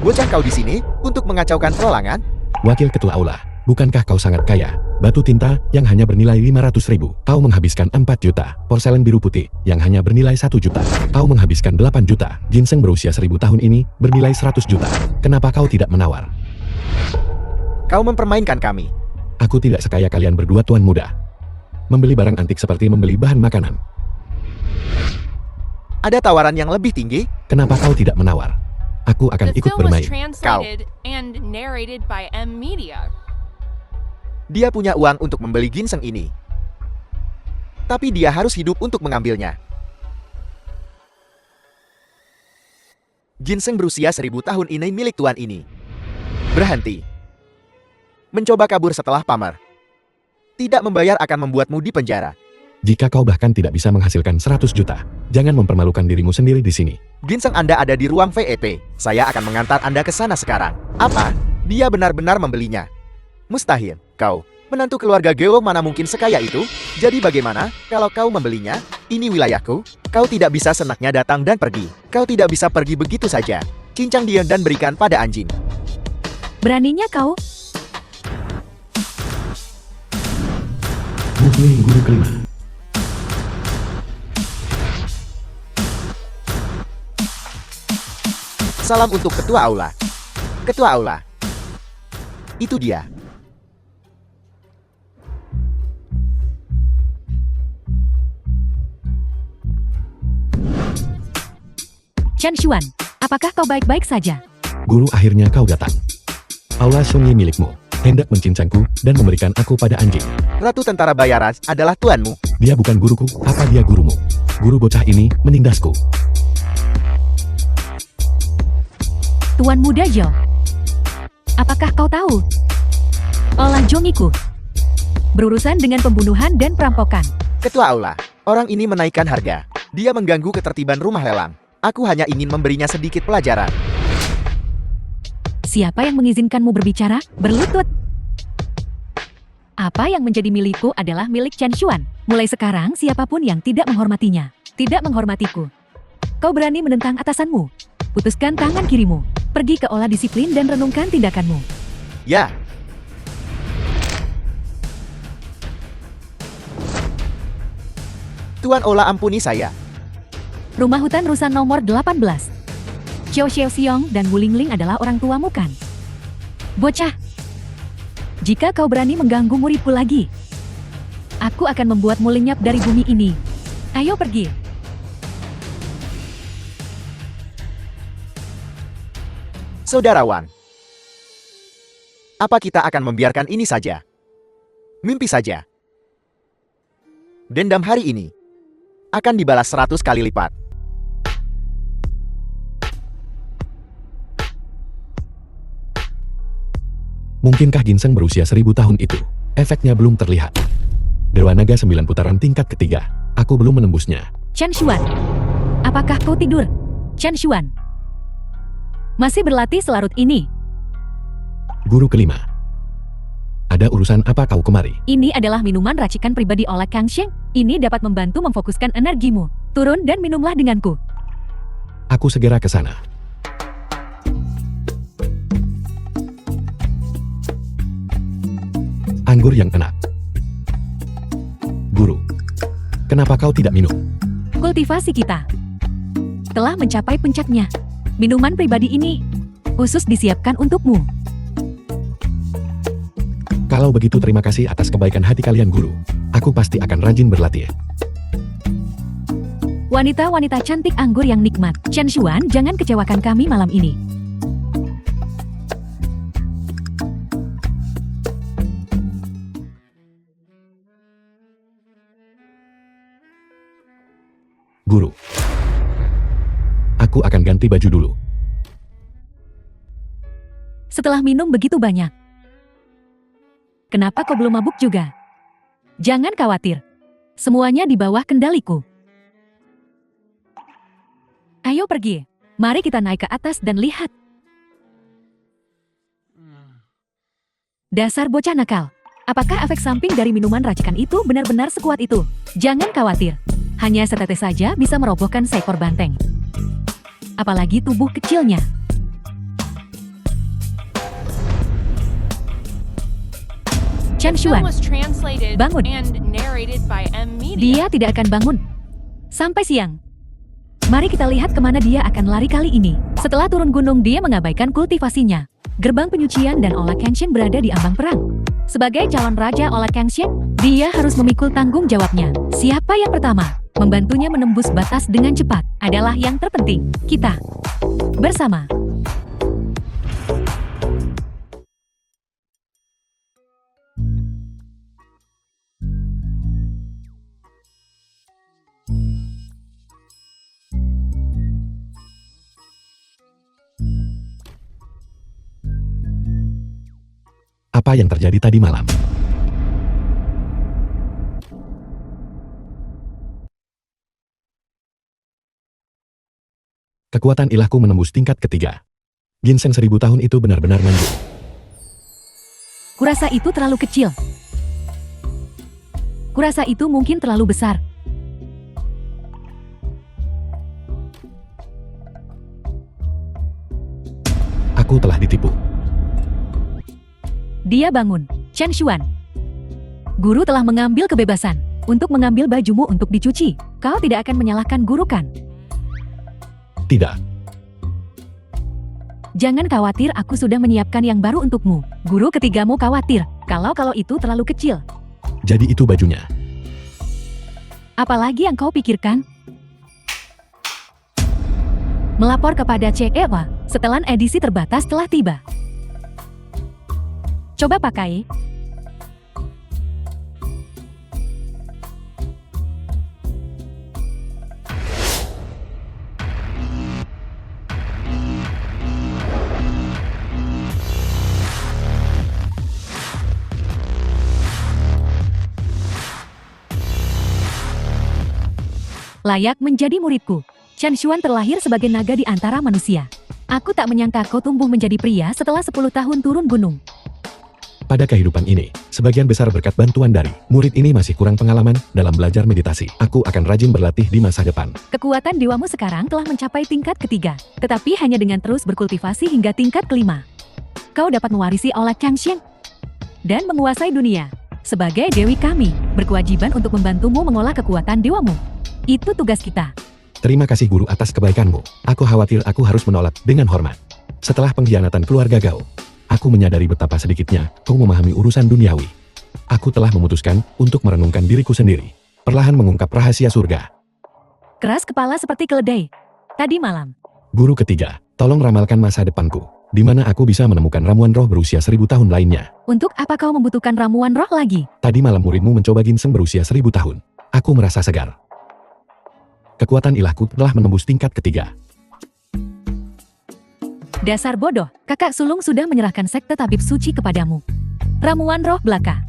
B: Bocah kau di sini untuk mengacaukan pelelangan?
C: Wakil Ketua Aula, bukankah kau sangat kaya? Batu tinta yang hanya bernilai 500.000. Kau menghabiskan 4 juta. Porselen biru putih yang hanya bernilai 1 juta. Kau menghabiskan 8 juta. Ginseng berusia 1000 tahun ini bernilai 100 juta. Kenapa kau tidak menawar?
B: Kau mempermainkan kami.
C: Aku tidak sekaya kalian berdua, Tuan Muda. Membeli barang antik seperti membeli bahan makanan.
B: Ada tawaran yang lebih tinggi?
C: Kenapa kau tidak menawar? Aku akan
F: The
C: ikut
F: film was
C: bermain.
F: translated and narrated by M Media.
B: Dia punya uang untuk membeli ginseng ini. Tapi dia harus hidup untuk mengambilnya. Ginseng berusia 1000 tahun ini milik tuan ini. Berhenti. Mencoba kabur setelah pamer. Tidak membayar akan membuatmu di penjara.
C: Jika kau bahkan tidak bisa menghasilkan 100 juta, jangan mempermalukan dirimu sendiri di sini.
B: Ginseng Anda ada di ruang VIP. Saya akan mengantar Anda ke sana sekarang. Apa? Dia benar-benar membelinya. Mustahil. Kau, menantu keluarga Geo mana mungkin sekaya itu? Jadi bagaimana kalau kau membelinya? Ini wilayahku. Kau tidak bisa senaknya datang dan pergi. Kau tidak bisa pergi begitu saja. Cincang dia dan berikan pada anjing.
E: Beraninya kau?
C: Muslim guru kelima.
B: Salam untuk Ketua Aula. Ketua Aula. Itu dia.
E: Chen Xuan, apakah kau baik-baik saja?
C: Guru, akhirnya kau datang. Aula Songyi milikmu. Hendak mencincangku dan memberikan aku pada anjing.
B: Ratu Tentara Bayaran adalah tuanmu.
C: Dia bukan guruku, apa dia gurumu? Guru bocah ini menindasku.
E: Tuan Muda Zhou. Apakah kau tahu? Olah Jongiku berurusan dengan pembunuhan dan perampokan.
B: Ketua Aula, orang ini menaikkan harga. Dia mengganggu ketertiban rumah lelang. Aku hanya ingin memberinya sedikit pelajaran.
E: Siapa yang mengizinkanmu berbicara? Berlutut. Apa yang menjadi milikku adalah milik Chen Xuan. Mulai sekarang siapapun yang tidak menghormatinya, tidak menghormatiku. Kau berani menentang atasanmu? Putuskan tangan kirimu. Pergi ke olah disiplin dan renungkan tindakanmu.
B: Ya. Tuan Ola, ampuni saya.
E: Rumah hutan Rusan nomor 18. Xiao Xiong dan Wu Lingling adalah orang tuamu kan? Bocah. Jika kau berani mengganggu muridku lagi, aku akan membuatmu lenyap dari bumi ini. Ayo pergi.
B: Saudarawan. Apa kita akan membiarkan ini saja? Mimpi saja. Dendam hari ini akan dibalas 100 kali lipat.
C: Mungkinkah ginseng berusia 1000 tahun itu? Efeknya belum terlihat. Dewa Naga 9 putaran tingkat ketiga. Aku belum menembusnya.
E: Chen Xuan, apakah kau tidur? Chen Xuan, masih berlatih selarut ini.
C: Guru kelima. Ada urusan apa kau kemari?
E: Ini adalah minuman racikan pribadi oleh Kang Sheng. Ini dapat membantu memfokuskan energimu. Turun dan minumlah denganku.
C: Aku segera ke sana. Anggur yang enak. Guru, kenapa kau tidak minum?
E: Kultivasi kita telah mencapai puncaknya. Minuman pribadi ini khusus disiapkan untukmu.
C: Kalau begitu terima kasih atas kebaikan hati kalian guru. Aku pasti akan rajin berlatih.
E: Wanita-wanita cantik anggur yang nikmat. Chen Xuan, jangan kecewakan kami malam ini.
C: Guru. Aku akan ganti baju dulu.
E: Setelah minum begitu banyak. Kenapa kau belum mabuk juga? Jangan khawatir. Semuanya di bawah kendaliku. Ayo pergi. Mari kita naik ke atas dan lihat. Dasar bocah nakal. Apakah efek samping dari minuman racikan itu benar-benar sekuat itu? Jangan khawatir. Hanya setetes saja bisa merobohkan seekor banteng. Apalagi tubuh kecilnya. Chen
F: The
E: Xuan,
F: film was translated
E: bangun.
F: and narrated by M Media.
E: Dia tidak akan bangun. Sampai siang. Mari kita lihat kemana dia akan lari kali ini. Setelah turun gunung, dia mengabaikan kultivasinya. Gerbang penyucian dan Ola Kenshin berada di ambang perang. Sebagai calon raja Ola Kenshin, dia harus memikul tanggung jawabnya. Siapa yang pertama membantunya menembus batas dengan cepat adalah yang terpenting. Kita bersama.
C: Apa yang terjadi tadi malam? Kekuatan ilahku menembus tingkat ketiga. Ginseng 1000 tahun itu benar-benar manjur.
E: Kurasa itu terlalu kecil. Kurasa itu mungkin terlalu besar.
C: Aku telah ditipu.
E: Dia bangun. Chen Xuan. Guru telah mengambil kebebasan untuk mengambil bajumu untuk dicuci. Kau tidak akan menyalahkan guru kan?
C: Tidak.
E: Jangan khawatir, aku sudah menyiapkan yang baru untukmu. Guru ketigamu khawatir kalau itu terlalu kecil.
C: Jadi itu bajunya.
E: Apalagi yang kau pikirkan? Melapor kepada Eva, setelan edisi terbatas telah tiba. Coba pakai. Layak menjadi muridku. Chen Xuan terlahir sebagai naga di antara manusia. Aku tak menyangka kau tumbuh menjadi pria setelah 10 tahun turun gunung.
C: Pada kehidupan ini, sebagian besar berkat bantuan dari murid ini masih kurang pengalaman dalam belajar meditasi. Aku akan rajin berlatih di masa depan.
E: Kekuatan dewamu sekarang telah mencapai tingkat ketiga, tetapi hanya dengan terus berkultivasi hingga tingkat kelima. Kau dapat mewarisi Aula Changxian dan menguasai dunia. Sebagai dewi kami, berkewajiban untuk membantumu mengolah kekuatan dewamu. Itu tugas kita.
C: Terima kasih guru atas kebaikanmu. Aku khawatir aku harus menolak dengan hormat. Setelah pengkhianatan keluarga Gao, aku menyadari betapa sedikitnya kau memahami urusan duniawi. Aku telah memutuskan untuk merenungkan diriku sendiri. Perlahan mengungkap rahasia surga.
E: Keras kepala seperti keledai. Tadi malam,
C: Guru ketiga, tolong ramalkan masa depanku. Di mana aku bisa menemukan ramuan roh berusia 1000 tahun lainnya.
E: untuk apa kau membutuhkan ramuan roh lagi?
C: Tadi malam muridmu mencoba ginseng berusia 1000 tahun. Aku merasa segar. Kekuatan ilahku telah menembus tingkat ketiga.
E: Dasar bodoh, kakak sulung sudah menyerahkan sekte tabib suci kepadamu. Ramuan roh belaka.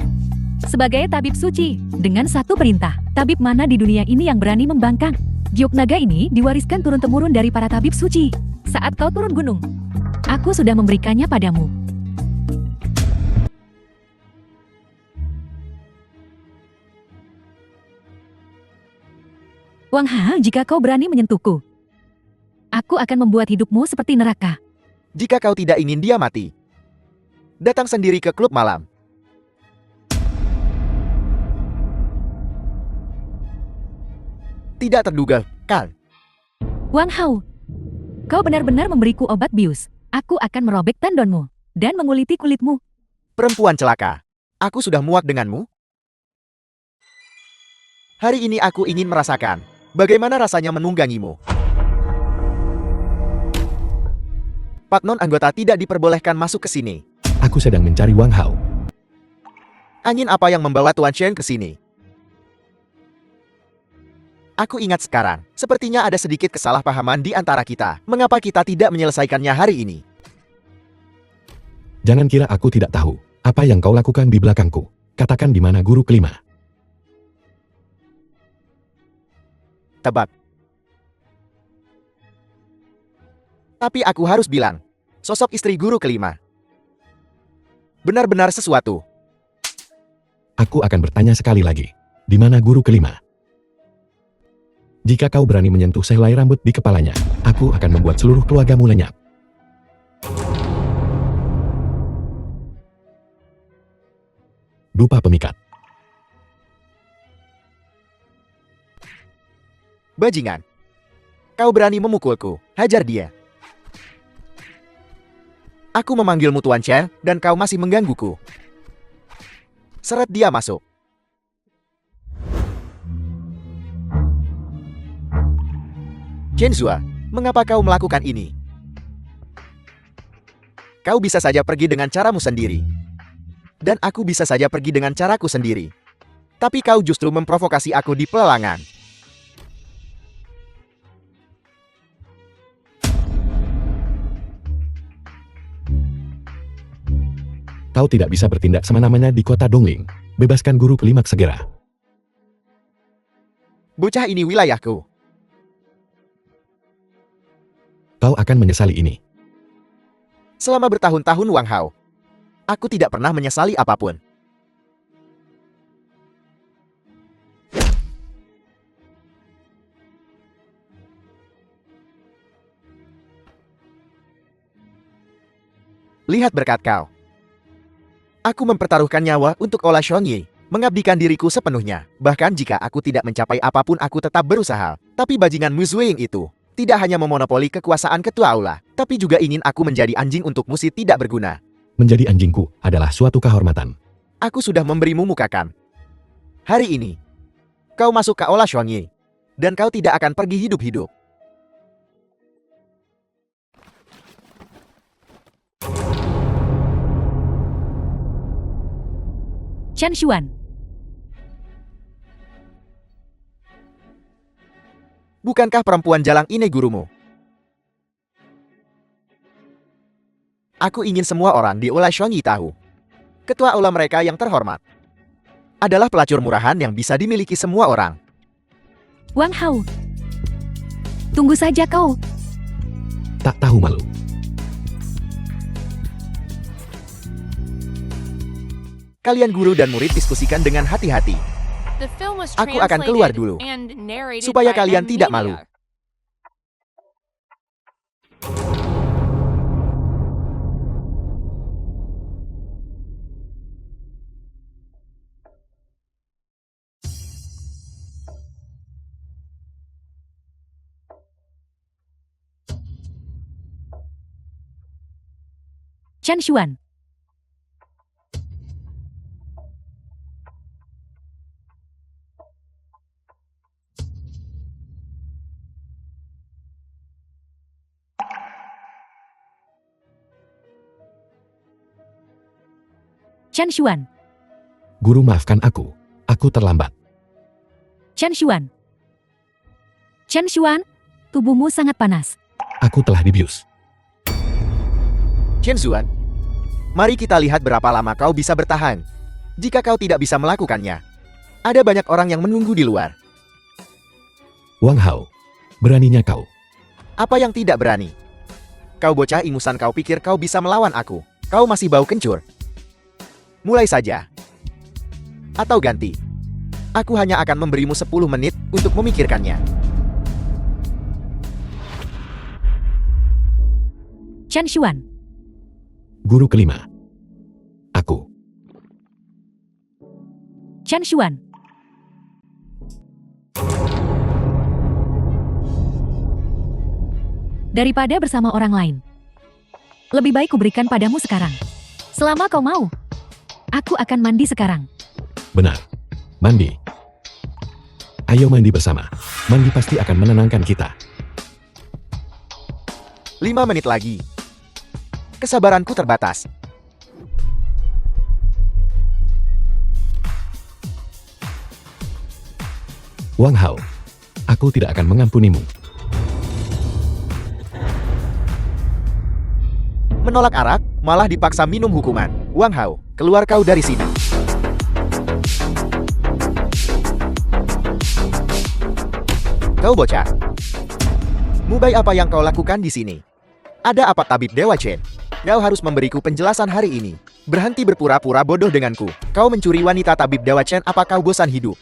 E: Sebagai tabib suci, dengan satu perintah, tabib mana di dunia ini yang berani membangkang? Giok naga ini diwariskan turun-temurun dari para tabib suci. Saat kau turun gunung, aku sudah memberikannya padamu. Wang Ha, jika kau berani menyentuhku, aku akan membuat hidupmu seperti neraka.
B: Jika kau tidak ingin dia mati, datang sendiri ke klub malam. Tidak terduga, kan?
E: Wang Hao, kau benar-benar memberiku obat bius. Aku akan merobek tendonmu dan menguliti kulitmu.
B: Perempuan celaka. Aku sudah muak denganmu. Hari ini aku ingin merasakan bagaimana rasanya menunggangimu. Pak non-anggota tidak diperbolehkan masuk ke sini.
C: Aku sedang mencari Wang Hao.
B: Angin apa yang membawa Tuan Shen ke sini? Aku ingat sekarang, sepertinya ada sedikit kesalahpahaman di antara kita. Mengapa kita tidak menyelesaikannya hari ini?
C: Jangan kira aku tidak tahu apa yang kau lakukan di belakangku. Katakan di mana guru kelima.
B: Tebak. Tapi aku harus bilang, sosok istri guru kelima. Benar-benar sesuatu.
C: Aku akan bertanya sekali lagi. Di mana guru kelima? Jika kau berani menyentuh sehelai rambut di kepalanya, aku akan membuat seluruh keluargamu lenyap. Dupa pemikat.
B: Bajingan. Kau berani memukulku, hajar dia. Aku memanggilmu Tuan Chen, dan kau masih menggangguku. Seret dia masuk. Chen Zua, mengapa kau melakukan ini? Kau bisa saja pergi dengan caramu sendiri. Dan aku bisa saja pergi dengan caraku sendiri. Tapi kau justru memprovokasi aku di pelelangan.
C: Kau tidak bisa bertindak semena-mena di kota Dongling. Bebaskan guru kelima segera.
B: Bocah ini wilayahku.
C: Kau akan menyesali ini.
B: Selama bertahun-tahun Wang Hao, aku tidak pernah menyesali apapun. Lihat berkat kau. Aku mempertaruhkan nyawa untuk Ola Shongyi, mengabdikan diriku sepenuhnya. Bahkan jika aku tidak mencapai apapun aku tetap berusaha. Tapi bajingan Mu Zuiying itu tidak hanya memonopoli kekuasaan ketua aula, tapi juga ingin aku menjadi anjing untuk musi tidak berguna.
C: Menjadi anjingku adalah suatu kehormatan.
B: Aku sudah memberimu mukakan. Hari ini, kau masuk ke Aula Shongyi, dan kau tidak akan pergi hidup-hidup.
E: Chen Xuan,
B: Bukankah perempuan jalang ini gurumu? Aku ingin semua orang di Aula Shongyi tahu. Ketua aula mereka yang terhormat adalah pelacur murahan yang bisa dimiliki semua orang.
E: Wang Hao. Tunggu saja kau.
C: Tak tahu malu.
B: Kalian guru dan murid diskusikan dengan hati-hati.
F: The film was
B: Aku akan keluar
F: translated
B: dulu,
F: and narrated
B: supaya
F: by
B: kalian
F: M
B: tidak
F: Media.
B: malu.
E: Chen Xuan. Chen Xuan.
C: Guru maafkan aku. Aku terlambat.
E: Chen Xuan. Chen Xuan, tubuhmu sangat panas.
C: Aku telah dibius.
B: Chen Zuan, mari kita lihat berapa lama kau bisa bertahan. Jika kau tidak bisa melakukannya, ada banyak orang yang menunggu di luar.
C: Wang Hao. Beraninya kau.
B: Apa yang tidak berani? Kau bocah ingusan, kau pikir kau bisa melawan aku? Kau masih bau kencur. Mulai saja. Atau ganti. Aku hanya akan memberimu 10 menit untuk memikirkannya.
E: Chen Xuan.
C: Guru kelima. Aku.
E: Chen Xuan. Daripada bersama orang lain, lebih baik kuberikan padamu sekarang. Selama kau mau. Aku akan mandi sekarang.
C: Benar. Mandi. Ayo mandi bersama. Mandi pasti akan menenangkan kita.
B: 5 menit lagi. Kesabaranku terbatas.
C: Wang Hao. Aku tidak akan mengampunimu.
B: Menolak arak, malah dipaksa minum hukuman. Wang Hao, keluar kau dari sini. Kau bocah. Mubai, apa yang kau lakukan di sini? Ada apa, tabib Dewa Chen? Kau harus memberiku penjelasan hari ini. Berhenti berpura-pura bodoh denganku. Kau mencuri wanita tabib Dewa Chen, apa kau bosan hidup?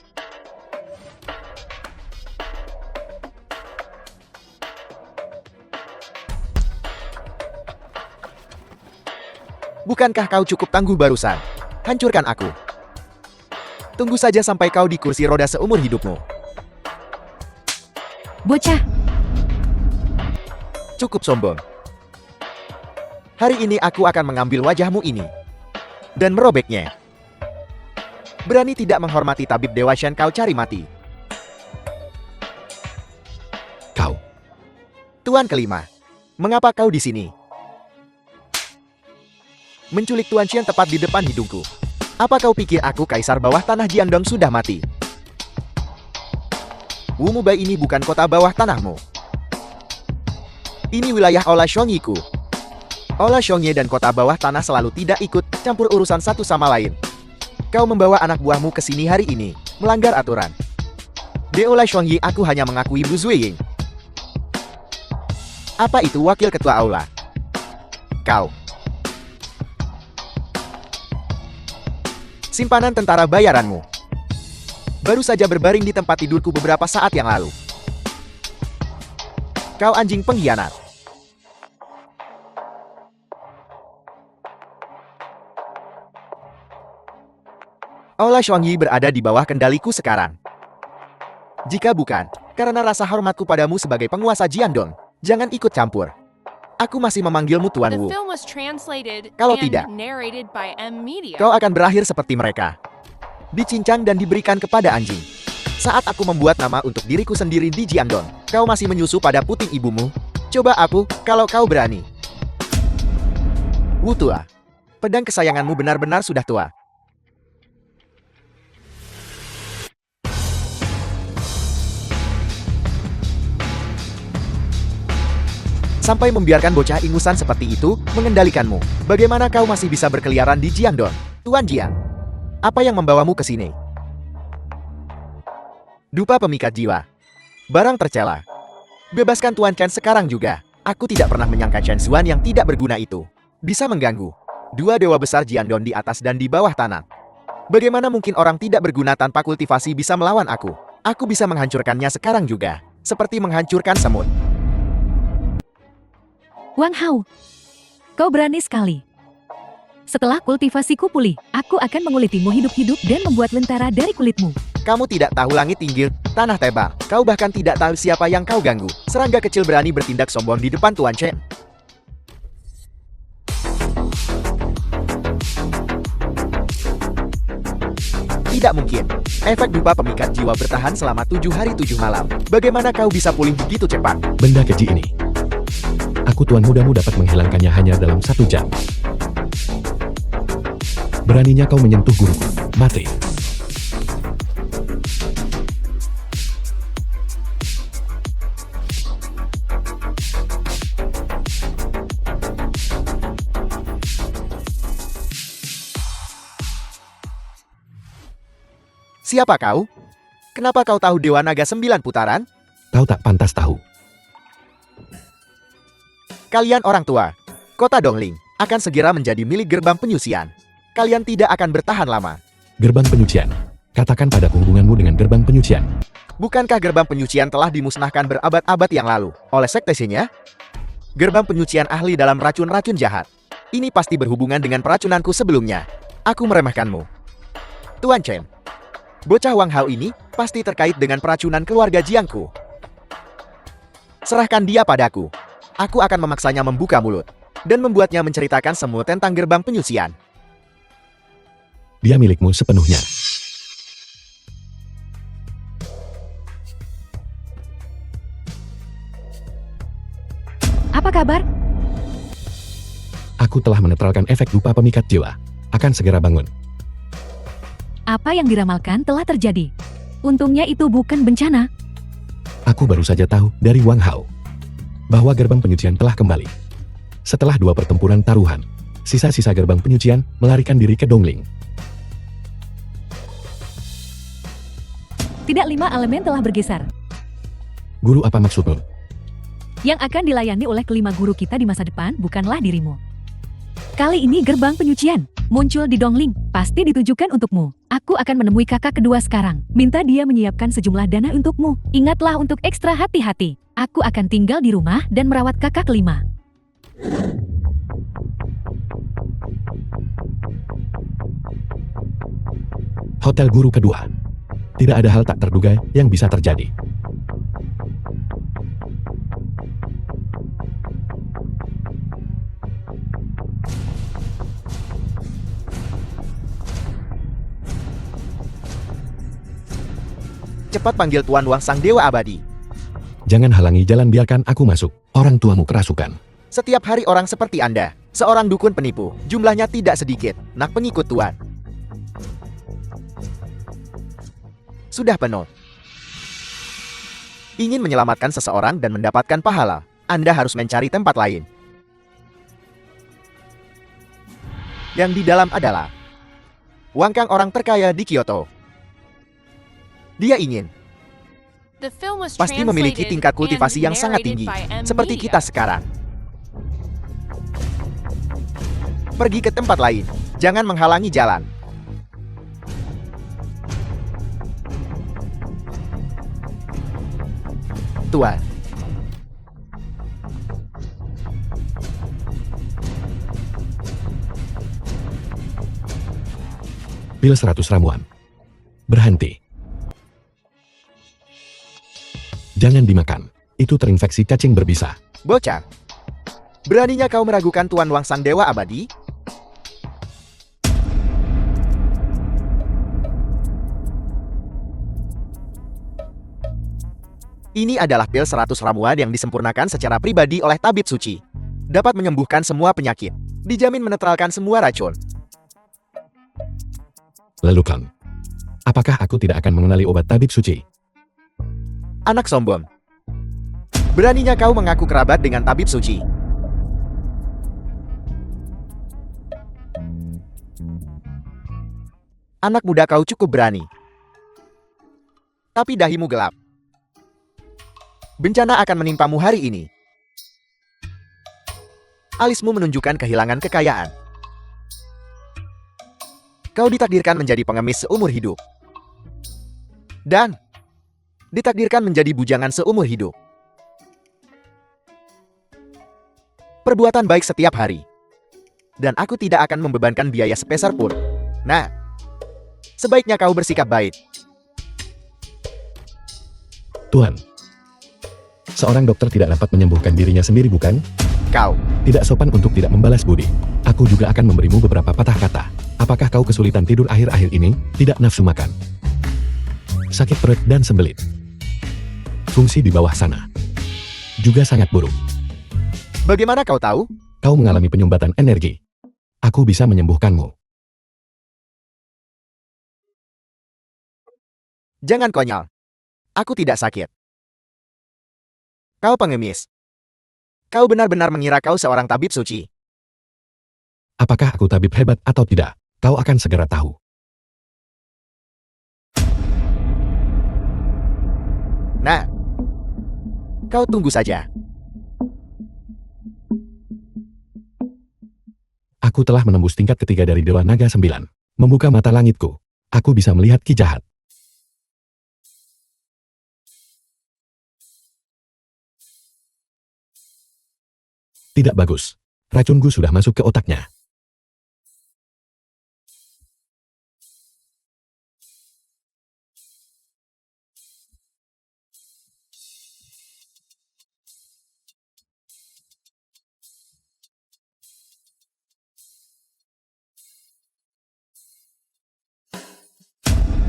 B: Bukankah kau cukup tangguh barusan? Hancurkan aku. Tunggu saja sampai kau di kursi roda seumur hidupmu.
E: Bocah,
B: Cukup sombong. Hari ini aku akan mengambil wajahmu ini dan merobeknya. Berani tidak menghormati tabib Dewa Shen, kau cari mati.
C: Kau.
B: Tuan kelima, mengapa kau di sini? Menculik Tuan Chen tepat di depan hidungku. Apa kau pikir aku kaisar bawah tanah Jiandong sudah mati? Wu Mubai, ini bukan kota bawah tanahmu. Ini wilayah Ola Shongyiku. Ola Shongye dan kota bawah tanah selalu tidak ikut campur urusan satu sama lain. Kau membawa anak buahmu ke sini hari ini, melanggar aturan. Di Ola Shongye aku hanya mengakui Bu Zuiying. Apa itu wakil ketua aula? Kau. Simpanan tentara bayaranmu. Baru saja berbaring di tempat tidurku beberapa saat yang lalu. Kau anjing pengkhianat. Aula Shongyi berada di bawah kendaliku sekarang. Jika bukan karena rasa hormatku padamu sebagai penguasa Jiandong, jangan ikut campur. Aku masih memanggilmu Tuan
F: The
B: Wu.
F: film was translated
B: Kalau
F: and
B: tidak,
F: narrated by M Media.
B: Kau akan berakhir seperti mereka. Dicincang dan diberikan kepada anjing. Saat aku membuat nama untuk diriku sendiri di Jiandong, kau masih menyusu pada puting ibumu. Coba aku, kalau kau berani. Wu tua. Pedang kesayanganmu benar-benar sudah tua. Sampai membiarkan bocah ingusan seperti itu mengendalikanmu. Bagaimana kau masih bisa berkeliaran di Jiandong? Tuan Jiang, apa yang membawamu ke sini? Dupa pemikat jiwa. Barang tercela. Bebaskan Tuan Chen sekarang juga. Aku tidak pernah menyangka Chen Xuan yang tidak berguna itu bisa mengganggu dua dewa besar Jiandong di atas dan di bawah tanah. Bagaimana mungkin orang tidak berguna tanpa kultivasi bisa melawan aku? Aku bisa menghancurkannya sekarang juga, seperti menghancurkan semut.
E: Wang Hao. Kau berani sekali. Setelah kultivasiku pulih, aku akan mengulitimu hidup-hidup dan membuat lentera dari kulitmu.
B: Kamu tidak tahu langit tinggi, tanah tebal. Kau bahkan tidak tahu siapa yang kau ganggu. Serangga kecil berani bertindak sombong di depan Tuan Chen. Tidak mungkin. Efek dupa pemikat jiwa bertahan selama 7 hari 7 malam. Bagaimana kau bisa pulih begitu cepat?
C: Benda keji ini. Aku tuan mudamu dapat menghilangkannya hanya dalam 1 jam. Beraninya kau menyentuh guruku. Mati.
B: Siapa kau? Kenapa kau tahu Dewa Naga 9 putaran?
C: Kau tak pantas tahu.
B: Kalian orang tua, kota Dongling akan segera menjadi milik gerbang penyusian. Kalian tidak akan bertahan lama.
C: Gerbang penyucian. Katakan padaku hubunganmu dengan gerbang penyucian.
B: Bukankah gerbang penyucian telah dimusnahkan berabad-abad yang lalu oleh sektesinya? Gerbang penyucian ahli dalam racun-racun jahat. Ini pasti berhubungan dengan peracunanku sebelumnya. Aku meremehkanmu. Tuan Chen, bocah Wang Hao ini pasti terkait dengan peracunan keluarga Jiangku. Serahkan dia padaku. Aku akan memaksanya membuka mulut dan membuatnya menceritakan semua tentang gerbang penyucian.
C: Dia milikmu sepenuhnya.
E: Apa kabar?
C: Aku telah menetralkan efek dupa pemikat jiwa. Akan segera bangun.
E: Apa yang diramalkan telah terjadi. Untungnya itu bukan bencana.
C: Aku baru saja tahu dari Wang Hao bahwa gerbang penyucian telah kembali. Setelah 2 pertempuran taruhan, sisa-sisa gerbang penyucian melarikan diri ke Dongling.
E: Tidak 5 elemen telah bergeser.
C: Guru, apa maksudmu?
E: Yang akan dilayani oleh kelima guru kita di masa depan bukanlah dirimu. Kali ini gerbang penyucian muncul di Dongling, pasti ditujukan untukmu. Aku akan menemui kakak kedua sekarang. Minta dia menyiapkan sejumlah dana untukmu. Ingatlah untuk ekstra hati-hati. Aku akan tinggal di rumah dan merawat kakak kelima.
C: Hotel guru kedua. Tidak ada hal tak terduga yang bisa terjadi.
B: Cepat panggil Tuan Wang Sang Dewa Abadi.
C: Jangan halangi jalan, biarkan aku masuk. Orang tuamu kerasukan.
B: Setiap hari orang seperti Anda, seorang dukun penipu, jumlahnya tidak sedikit, nak pengikut Tuan. Sudah penuh. Ingin menyelamatkan seseorang dan mendapatkan pahala, Anda harus mencari tempat lain. Yang di dalam adalah Wang Kang, orang terkaya di Kyoto. Dia ingin
F: The film was
B: pasti memiliki
F: translated
B: tingkat kultivasi
F: and
B: yang sangat
F: narrated
B: tinggi,
F: by M.
B: seperti
F: Media.
B: kita sekarang. Pergi ke tempat lain, jangan menghalangi jalan. Tuan,
C: Pil 100 ramuan. Berhenti. Jangan dimakan. Itu terinfeksi cacing berbisa.
B: bocah. Beraninya kau meragukan Tuan Wang Sang Dewa Abadi? Ini adalah pil 100 ramuan yang disempurnakan secara pribadi oleh tabib suci. Dapat menyembuhkan semua penyakit. Dijamin menetralkan semua racun.
C: Lalu Kang, apakah aku tidak akan mengenali obat tabib suci?
B: Anak sombong. Beraninya kau mengaku kerabat dengan tabib suci. Anak muda, kau cukup berani. Tapi dahimu gelap. Bencana akan menimpamu hari ini. Alismu menunjukkan kehilangan kekayaan. Kau ditakdirkan menjadi pengemis seumur hidup. Dan ditakdirkan menjadi bujangan seumur hidup. Perbuatan baik setiap hari. Dan aku tidak akan membebankan biaya sepeser pun. Nah, sebaiknya kau bersikap baik.
C: Tuhan, seorang dokter tidak dapat menyembuhkan dirinya sendiri, bukan?
B: Kau,
C: Tidak sopan untuk tidak membalas budi. Aku juga akan memberimu beberapa patah kata. Apakah kau kesulitan tidur akhir-akhir ini? Tidak nafsu makan. Sakit perut dan sembelit. Fungsi di bawah sana juga sangat buruk.
B: bagaimana kau tahu?
C: Kau mengalami penyumbatan energi. Aku bisa menyembuhkanmu.
B: Jangan konyol. Aku tidak sakit. Kau pengemis. Kau benar-benar mengira kau seorang tabib suci.
C: Apakah aku tabib hebat atau tidak? Kau akan segera tahu.
B: Nah, kau tunggu saja.
C: Aku telah menembus tingkat ketiga dari Dewa Naga 9. Membuka mata langitku. Aku bisa melihat Ki Jahat. Tidak bagus. Racun Gu sudah masuk ke otaknya.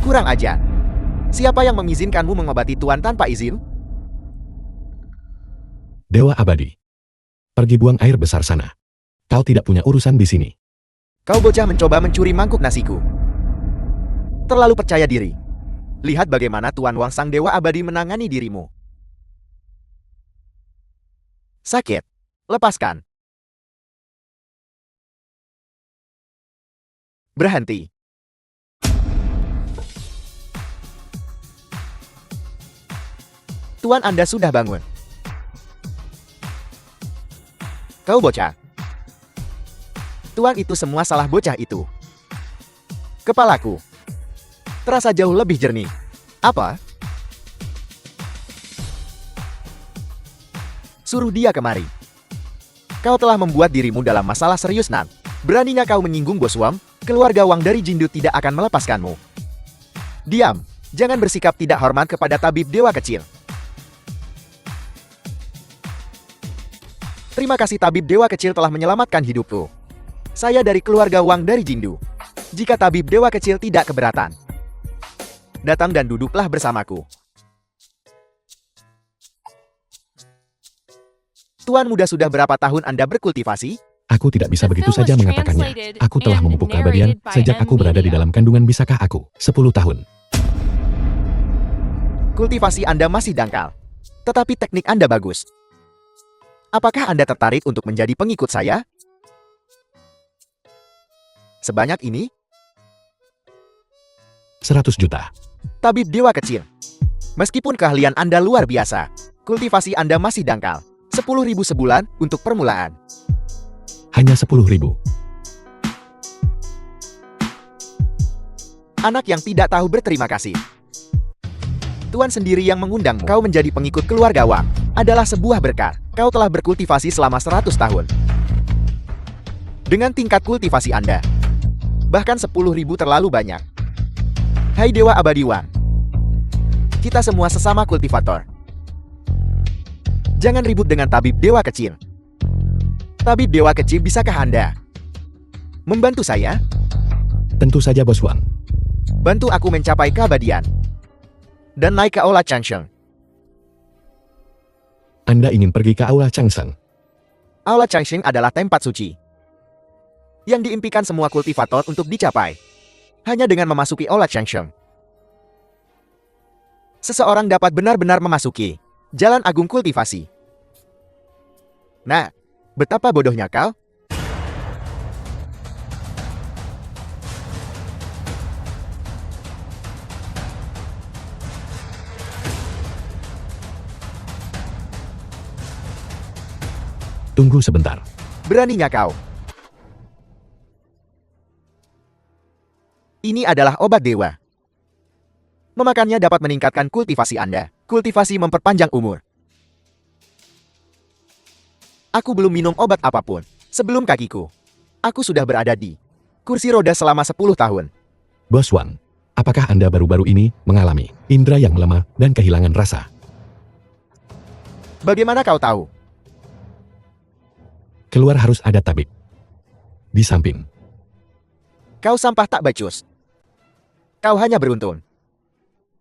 B: Kurang ajar. Siapa yang mengizinkanmu mengobati Tuan tanpa izin?
C: Dewa abadi. Pergi buang air besar sana. Kau tidak punya urusan di sini.
B: Kau bocah mencoba mencuri mangkuk nasiku. Terlalu percaya diri. Lihat bagaimana Tuan Wang Sang Dewa Abadi menangani dirimu. Sakit. Lepaskan. Berhenti. Tuan Anda sudah bangun. Kau bocah. Tuan itu semua salah bocah itu. Kepalaku terasa jauh lebih jernih. Apa? Suruh dia kemari. Kau telah membuat dirimu dalam masalah serius, Nan. Beraninya kau menyinggung Boswam, keluarga Wang dari Jindu tidak akan melepaskanmu. Diam. Jangan bersikap tidak hormat kepada tabib dewa kecil. Terima kasih tabib dewa kecil telah menyelamatkan hidupku. Saya dari keluarga Wang dari Jindu. Jika tabib dewa kecil tidak keberatan, datang dan duduklah bersamaku. Tuan muda, sudah berapa tahun Anda berkultivasi?
C: Aku tidak bisa begitu saja mengatakannya. Aku telah memupuk keabadian sejak aku berada di dalam kandungan. Bisakah aku? 10 tahun.
B: Kultivasi Anda masih dangkal. Tetapi teknik Anda bagus. Apakah Anda tertarik untuk menjadi pengikut saya? Sebanyak ini?
C: 100 juta.
B: Tabib dewa kecil. Meskipun keahlian Anda luar biasa, kultivasi Anda masih dangkal. 10.000 sebulan untuk permulaan.
C: Hanya 10.000.
B: Anak yang tidak tahu berterima kasih. Tuan sendiri yang mengundangmu. Kau menjadi pengikut keluarga Wang adalah sebuah berkah. Kau telah berkultivasi selama 100 tahun. Dengan tingkat kultivasi Anda, bahkan 10.000 terlalu banyak. Hai Dewa Abadi Wang. Kita semua sesama kultivator. Jangan ribut dengan tabib dewa kecil. Tabib dewa kecil, bisakah Anda membantu saya?
C: Tentu saja, Bos Wang.
B: Bantu aku mencapai keabadian dan naik ke Aula Changsheng.
C: Anda ingin pergi ke Aula Changsheng?
B: Aula Changsheng adalah tempat suci yang diimpikan semua kultivator untuk dicapai. Hanya dengan memasuki Aula Changsheng, seseorang dapat benar-benar memasuki jalan agung kultivasi. Nah, betapa bodohnya kau?
C: Tunggu sebentar.
B: Beraninya kau. Ini adalah obat dewa. Memakannya dapat meningkatkan kultivasi Anda. Kultivasi memperpanjang umur. Aku belum minum obat apapun sebelum kakiku. Aku sudah berada di kursi roda selama 10 tahun.
C: Bos Wang, apakah Anda baru-baru ini mengalami indera yang melemah dan kehilangan rasa?
B: Bagaimana kau tahu?
C: Keluar harus ada tabib di samping.
B: Kau sampah tak becus. Kau hanya beruntung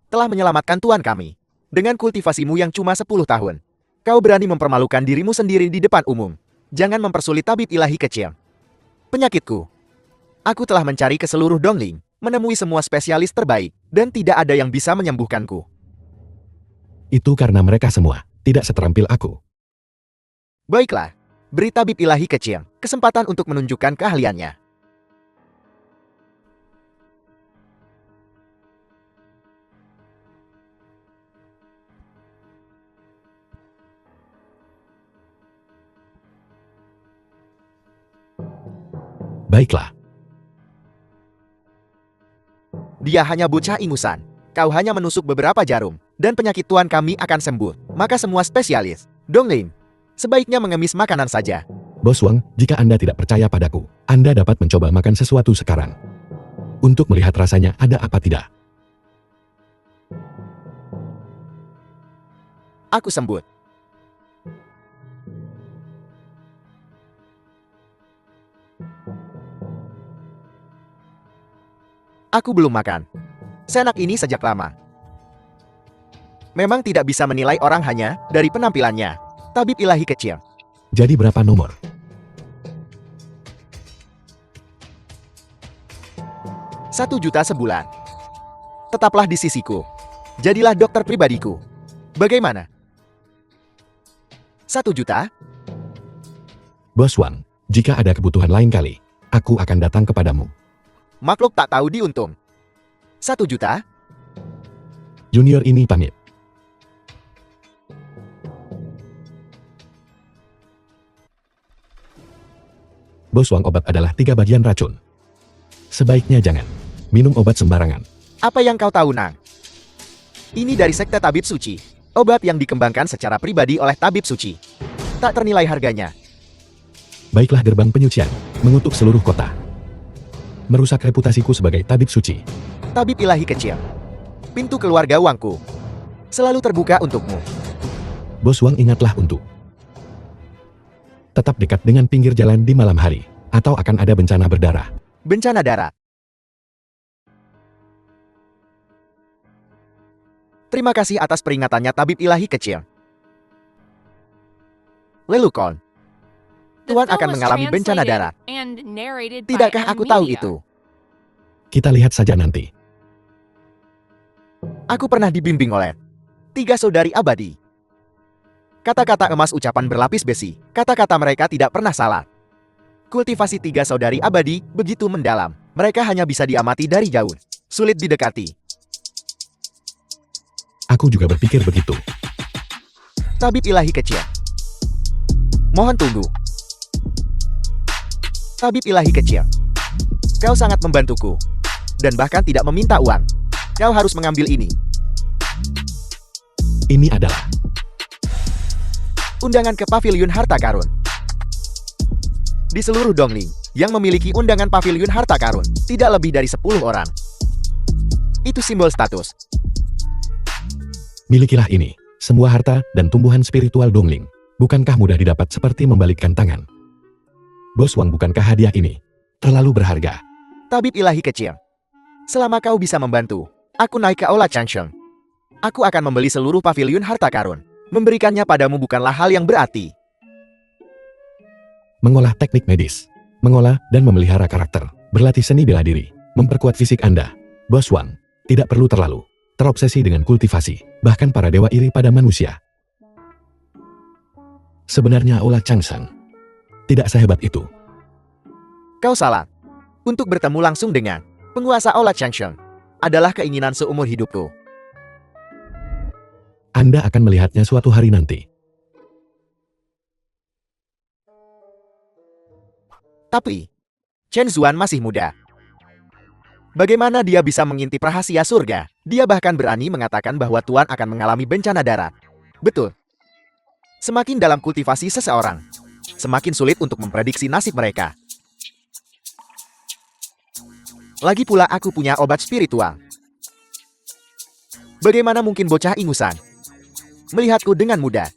B: telah menyelamatkan Tuan kami. Dengan kultivasimu yang cuma 10 tahun, kau berani mempermalukan dirimu sendiri di depan umum. Jangan mempersulit tabib ilahi kecil. Penyakitku. Aku telah mencari ke seluruh Dongling, menemui semua spesialis terbaik, dan tidak ada yang bisa menyembuhkanku.
C: Itu karena mereka semua tidak seterampil aku.
B: Baiklah, beri tabib ilahi kecil kesempatan untuk menunjukkan keahliannya.
C: Baiklah.
B: Dia hanya bocah ingusan. Kau hanya menusuk beberapa jarum, dan penyakit Tuan kami akan sembuh. Maka semua spesialis Dongling sebaiknya mengemis makanan saja.
C: Bos Wang, jika Anda tidak percaya padaku, Anda dapat mencoba makan sesuatu sekarang. Untuk melihat rasanya ada apa tidak.
B: Aku sembut. Aku belum makan. Senak ini sejak lama. Memang tidak bisa menilai orang hanya dari penampilannya. Tabib ilahi kecil.
C: Jadi berapa nomor?
B: 1 juta sebulan. Tetaplah di sisiku. Jadilah dokter pribadiku. Bagaimana? 1 juta?
C: Bos Wang, jika ada kebutuhan lain kali, aku akan datang kepadamu.
B: Makhluk tak tahu diuntung. 1 juta?
C: Junior ini pamit. Bos Wang, obat adalah 3 bagian racun. Sebaiknya jangan minum obat sembarangan.
B: Apa yang kau tahu, Nang? Ini dari sekte tabib suci. Obat yang dikembangkan secara pribadi oleh tabib suci. Tak ternilai harganya.
C: Baiklah, gerbang penyucian mengutuk seluruh kota. Merusak reputasiku sebagai tabib suci.
B: Tabib ilahi kecil. Pintu keluarga Wangku selalu terbuka untukmu.
C: Bos Wang, ingatlah untuk tetap dekat dengan pinggir jalan di malam hari, atau akan ada bencana berdarah.
B: Bencana darat. Terima kasih atas peringatannya, tabib ilahi kecil. Lelukon,
F: The
B: Tuan
F: film
B: akan
F: was
B: mengalami bencana
F: translated
B: darat.
F: and narrated by
B: Tidakkah aku tahu
F: Media.
B: itu?
C: Kita lihat saja nanti.
B: Aku pernah dibimbing oleh 3 saudari abadi. Kata-kata emas, ucapan berlapis besi. Kata-kata mereka tidak pernah salah. Kultivasi 3 saudari abadi begitu mendalam. Mereka hanya bisa diamati dari jauh. Sulit didekati.
C: Aku juga berpikir begitu.
B: Tabib ilahi kecil. Mohon tunggu. Tabib ilahi kecil. Kau sangat membantuku. Dan bahkan tidak meminta uang. Kau harus mengambil ini.
C: Ini adalah
B: Undangan ke Paviliun Harta Karun. Di seluruh Dongling yang memiliki undangan Paviliun Harta Karun, tidak lebih dari 10 orang. Itu simbol status.
C: milikilah ini, semua harta dan tumbuhan spiritual Dongling. Bukankah mudah didapat seperti membalikkan tangan? Bos Wang, bukankah hadiah ini terlalu berharga?
B: Tabib ilahi kecil. Selama kau bisa membantu, aku naik ke Aula Changsheng. Aku akan membeli seluruh Paviliun Harta Karun. Memberikannya padamu bukanlah hal yang berarti.
C: Mengolah teknik medis, mengolah dan memelihara karakter, berlatih seni bela diri, memperkuat fisik Anda. Bos Wang, tidak perlu terlalu terobsesi dengan kultivasi, bahkan para dewa iri pada manusia. Sebenarnya Aula Changsheng tidak sehebat itu.
B: Kau salah. Untuk bertemu langsung dengan penguasa Aula Changsheng adalah keinginan seumur hidupku.
C: Anda akan melihatnya suatu hari nanti.
B: Tapi, Chen Zuan masih muda. Bagaimana dia bisa mengintip rahasia surga? Dia bahkan berani mengatakan bahwa Tuan akan mengalami bencana darat. Betul. Semakin dalam kultivasi seseorang, semakin sulit untuk memprediksi nasib mereka. Lagi pula aku punya obat spiritual. Bagaimana mungkin bocah ingusan melihatku dengan mudah?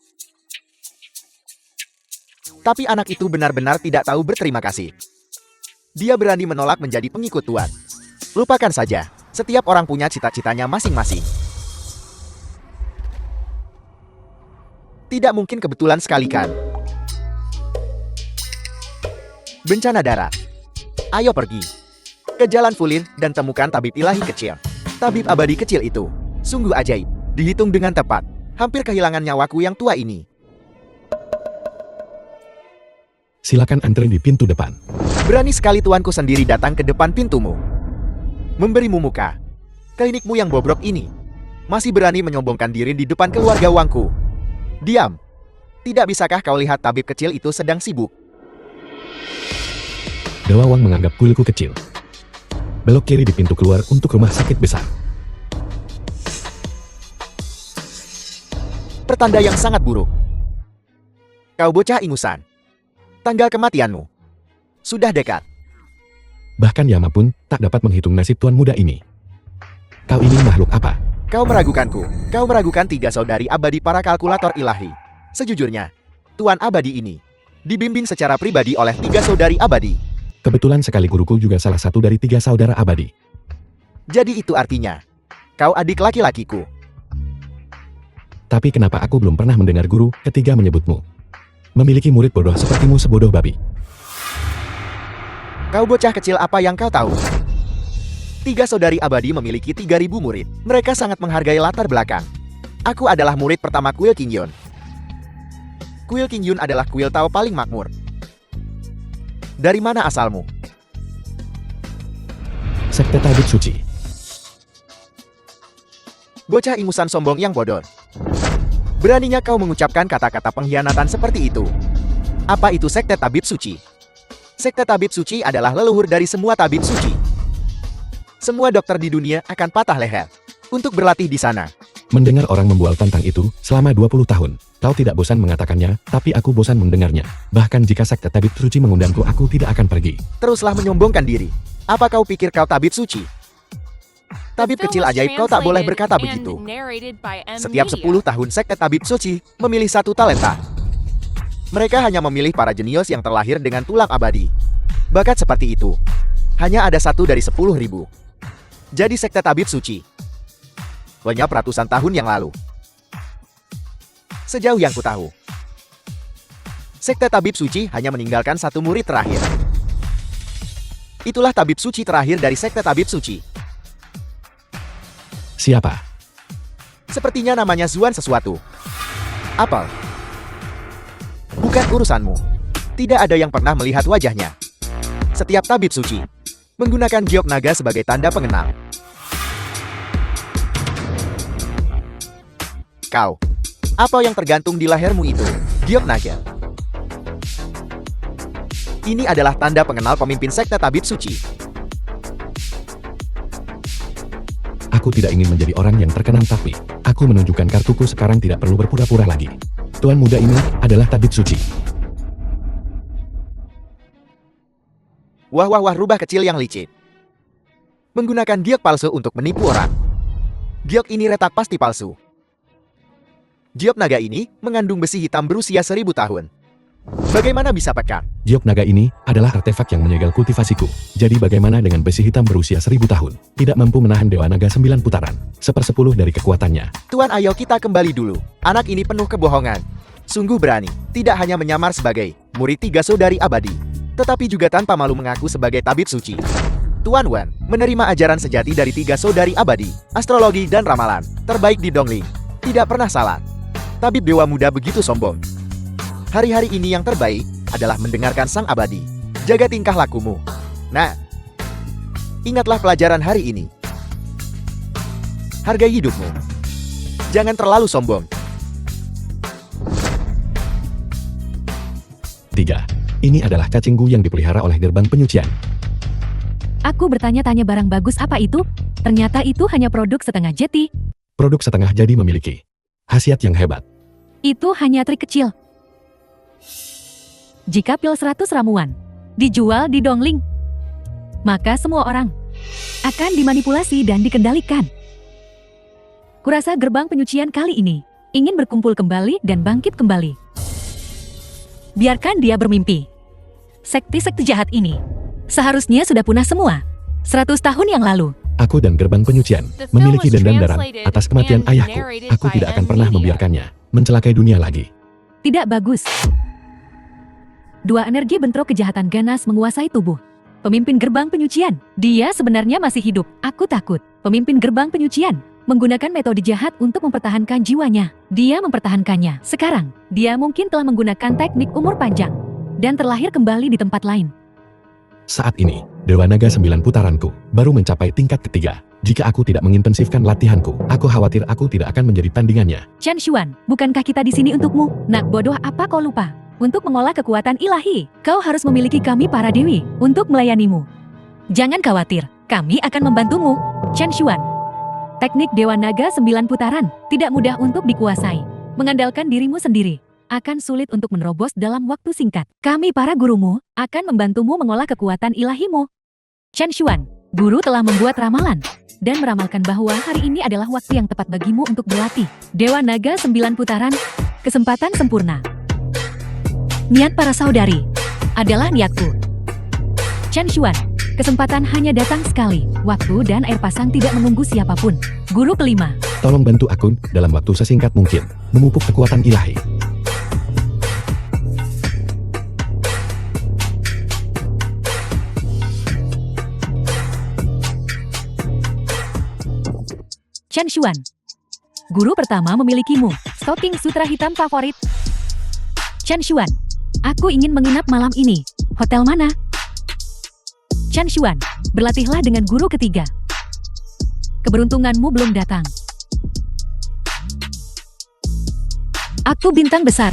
B: Tapi anak itu benar-benar tidak tahu berterima kasih. Dia berani menolak menjadi pengikut Tuan. Lupakan saja, setiap orang punya cita-citanya masing-masing. Tidak mungkin kebetulan sekali kan? Bencana darat. Ayo pergi ke Jalan Fulin dan temukan tabib ilahi kecil. Tabib abadi kecil itu sungguh ajaib. Dihitung dengan tepat, hampir kehilangan nyawaku yang tua ini.
C: Silakan antri di pintu depan.
B: Berani sekali tuanku sendiri datang ke depan pintumu. Memberimu muka. Klinikmu yang bobrok ini. Masih berani menyombongkan diri di depan keluarga Wangku. Diam. Tidak bisakah kau lihat tabib kecil itu sedang sibuk?
C: Dewa Wang menganggap kuilku kecil. Belok kiri di pintu keluar untuk rumah sakit besar.
B: Pertanda yang sangat buruk. Kau bocah ingusan. Tanggal kematianmu sudah dekat.
C: Bahkan Yama pun tak dapat menghitung nasib tuan muda ini. Kau ini makhluk apa?
B: Kau meragukanku. Kau meragukan 3 saudari abadi para kalkulator ilahi. Sejujurnya, Tuan abadi ini dibimbing secara pribadi oleh 3 saudari abadi.
C: Kebetulan sekali guruku juga salah satu dari 3 saudara abadi.
B: Jadi itu artinya, kau adik laki-lakiku.
C: Tapi kenapa aku belum pernah mendengar guru ketiga menyebutmu? Memiliki murid bodoh sepertimu sebodoh babi.
B: Kau bocah kecil, apa yang kau tahu? 3 saudari abadi memiliki 3.000 murid. Mereka sangat menghargai latar belakang. Aku adalah murid pertama kuil King Yun. Kuil King Yun adalah kuil Tao paling makmur. Dari mana asalmu?
C: Sekte Tabib Suci.
B: Bocah ingusan sombong yang bodoh. Beraninya kau mengucapkan kata-kata pengkhianatan seperti itu. Apa itu sekte Tabib Suci? Sekte Tabib Suci adalah leluhur dari semua tabib suci. Semua dokter di dunia akan patah leher untuk berlatih di sana.
C: Mendengar orang membual tentang itu selama 20 tahun. Kau tidak bosan mengatakannya, tapi aku bosan mendengarnya. Bahkan jika sekte Tabib Suci mengundangku, aku tidak akan pergi.
B: Teruslah menyombongkan diri. Apa kau pikir kau tabib suci? Tabib kecil ajaib, kau tak boleh berkata begitu. Setiap 10 tahun sekte Tabib Suci memilih satu talenta. Mereka hanya memilih para jenius yang terlahir dengan tulang abadi. Bakat seperti itu hanya ada 1 dari 10.000. Jadi sekte Tabib Suci lenyap ratusan tahun yang lalu. Sejauh yang kutahu, sekte Tabib Suci hanya meninggalkan 1 murid terakhir. Itulah tabib suci terakhir dari sekte Tabib Suci.
C: Siapa?
B: Sepertinya namanya Zuan sesuatu. Apel. Bukan urusanmu. Tidak ada yang pernah melihat wajahnya. Setiap tabib suci menggunakan giok naga sebagai tanda pengenal. Kau, apa yang tergantung di lehermu itu? Giok naga. Ini adalah tanda pengenal pemimpin sekte Tabib Suci.
C: Aku tidak ingin menjadi orang yang terkenal, tapi aku menunjukkan kartuku sekarang, tidak perlu berpura-pura lagi. Tuan muda ini adalah Tabib Suci.
B: Wah, rubah kecil yang licik. Menggunakan giok palsu untuk menipu orang. Giok ini retak pasti palsu. Giok naga ini mengandung besi hitam berusia 1000 tahun. Bagaimana bisa pekat?
C: Giok naga ini adalah artefak yang menyegel kultivasiku. Jadi bagaimana dengan besi hitam berusia 1000 tahun? Tidak mampu menahan Dewa Naga 9 putaran. 1/10 dari kekuatannya.
B: Tuan, ayo kita kembali dulu. Anak ini penuh kebohongan. Sungguh berani. Tidak hanya menyamar sebagai murid 3 saudari abadi, tetapi juga tanpa malu mengaku sebagai tabib suci. Tuan Wen menerima ajaran sejati dari 3 saudari abadi, astrologi dan ramalan terbaik di Dongling. Tidak pernah salah. Tabib dewa muda begitu sombong. Hari-hari ini yang terbaik adalah mendengarkan sang abadi. Jaga tingkah lakumu. Nah, ingatlah pelajaran hari ini. Hargai hidupmu. Jangan terlalu sombong.
C: 3. Ini adalah cacinggu yang dipelihara oleh gerbang penyucian.
E: Aku bertanya-tanya barang bagus apa itu? Ternyata itu hanya produk setengah jadi.
C: Produk setengah jadi memiliki khasiat yang hebat.
E: Itu hanya trik kecil. Jika pil 100 ramuan dijual di Dongling, maka semua orang akan dimanipulasi dan dikendalikan. Kurasa gerbang penyucian kali ini ingin berkumpul kembali dan bangkit kembali. Biarkan dia bermimpi. Sekte-sekte jahat ini seharusnya sudah punah semua 100 tahun yang lalu.
C: Aku dan gerbang penyucian memiliki dendam darah atas kematian ayahku. Aku tidak akan pernah membiarkannya mencelakai dunia lagi.
E: Tidak bagus. 2 energi bentrok kejahatan ganas menguasai tubuh pemimpin gerbang penyucian. Dia sebenarnya masih hidup. Aku takut. Pemimpin gerbang penyucian menggunakan metode jahat untuk mempertahankan jiwanya. Dia mempertahankannya. Sekarang, dia mungkin telah menggunakan teknik umur panjang dan terlahir kembali di tempat lain.
C: Saat ini, Dewa Naga 9 putaranku baru mencapai tingkat ketiga. Jika aku tidak mengintensifkan latihanku, aku khawatir aku tidak akan menjadi tandingannya.
E: Chen Xuan, bukankah kita di sini untukmu? Nak bodoh, apa kau lupa? Untuk mengolah kekuatan ilahi, kau harus memiliki kami para dewi untuk melayanimu. Jangan khawatir, kami akan membantumu. Chen Xuan. Teknik Dewa Naga 9 putaran tidak mudah untuk dikuasai. Mengandalkan dirimu sendiri akan sulit untuk menerobos dalam waktu singkat. Kami para gurumu akan membantumu mengolah kekuatan ilahimu. Chen Xuan, guru telah membuat ramalan dan meramalkan bahwa hari ini adalah waktu yang tepat bagimu untuk berlatih. Dewa Naga 9 putaran, kesempatan sempurna. Niat para saudari adalah niatku. Chen Xuan, kesempatan hanya datang sekali. Waktu dan air pasang tidak menunggu siapapun. Guru kelima.
C: Tolong bantu aku dalam waktu sesingkat mungkin memupuk kekuatan ilahi.
E: Chen Xuan. Guru pertama memilikimu. Stocking sutra hitam favorit. Chen Xuan. Aku ingin menginap malam ini. Hotel mana? Chen Xuan. Berlatihlah dengan guru ketiga. Keberuntunganmu belum datang. Aku bintang besar.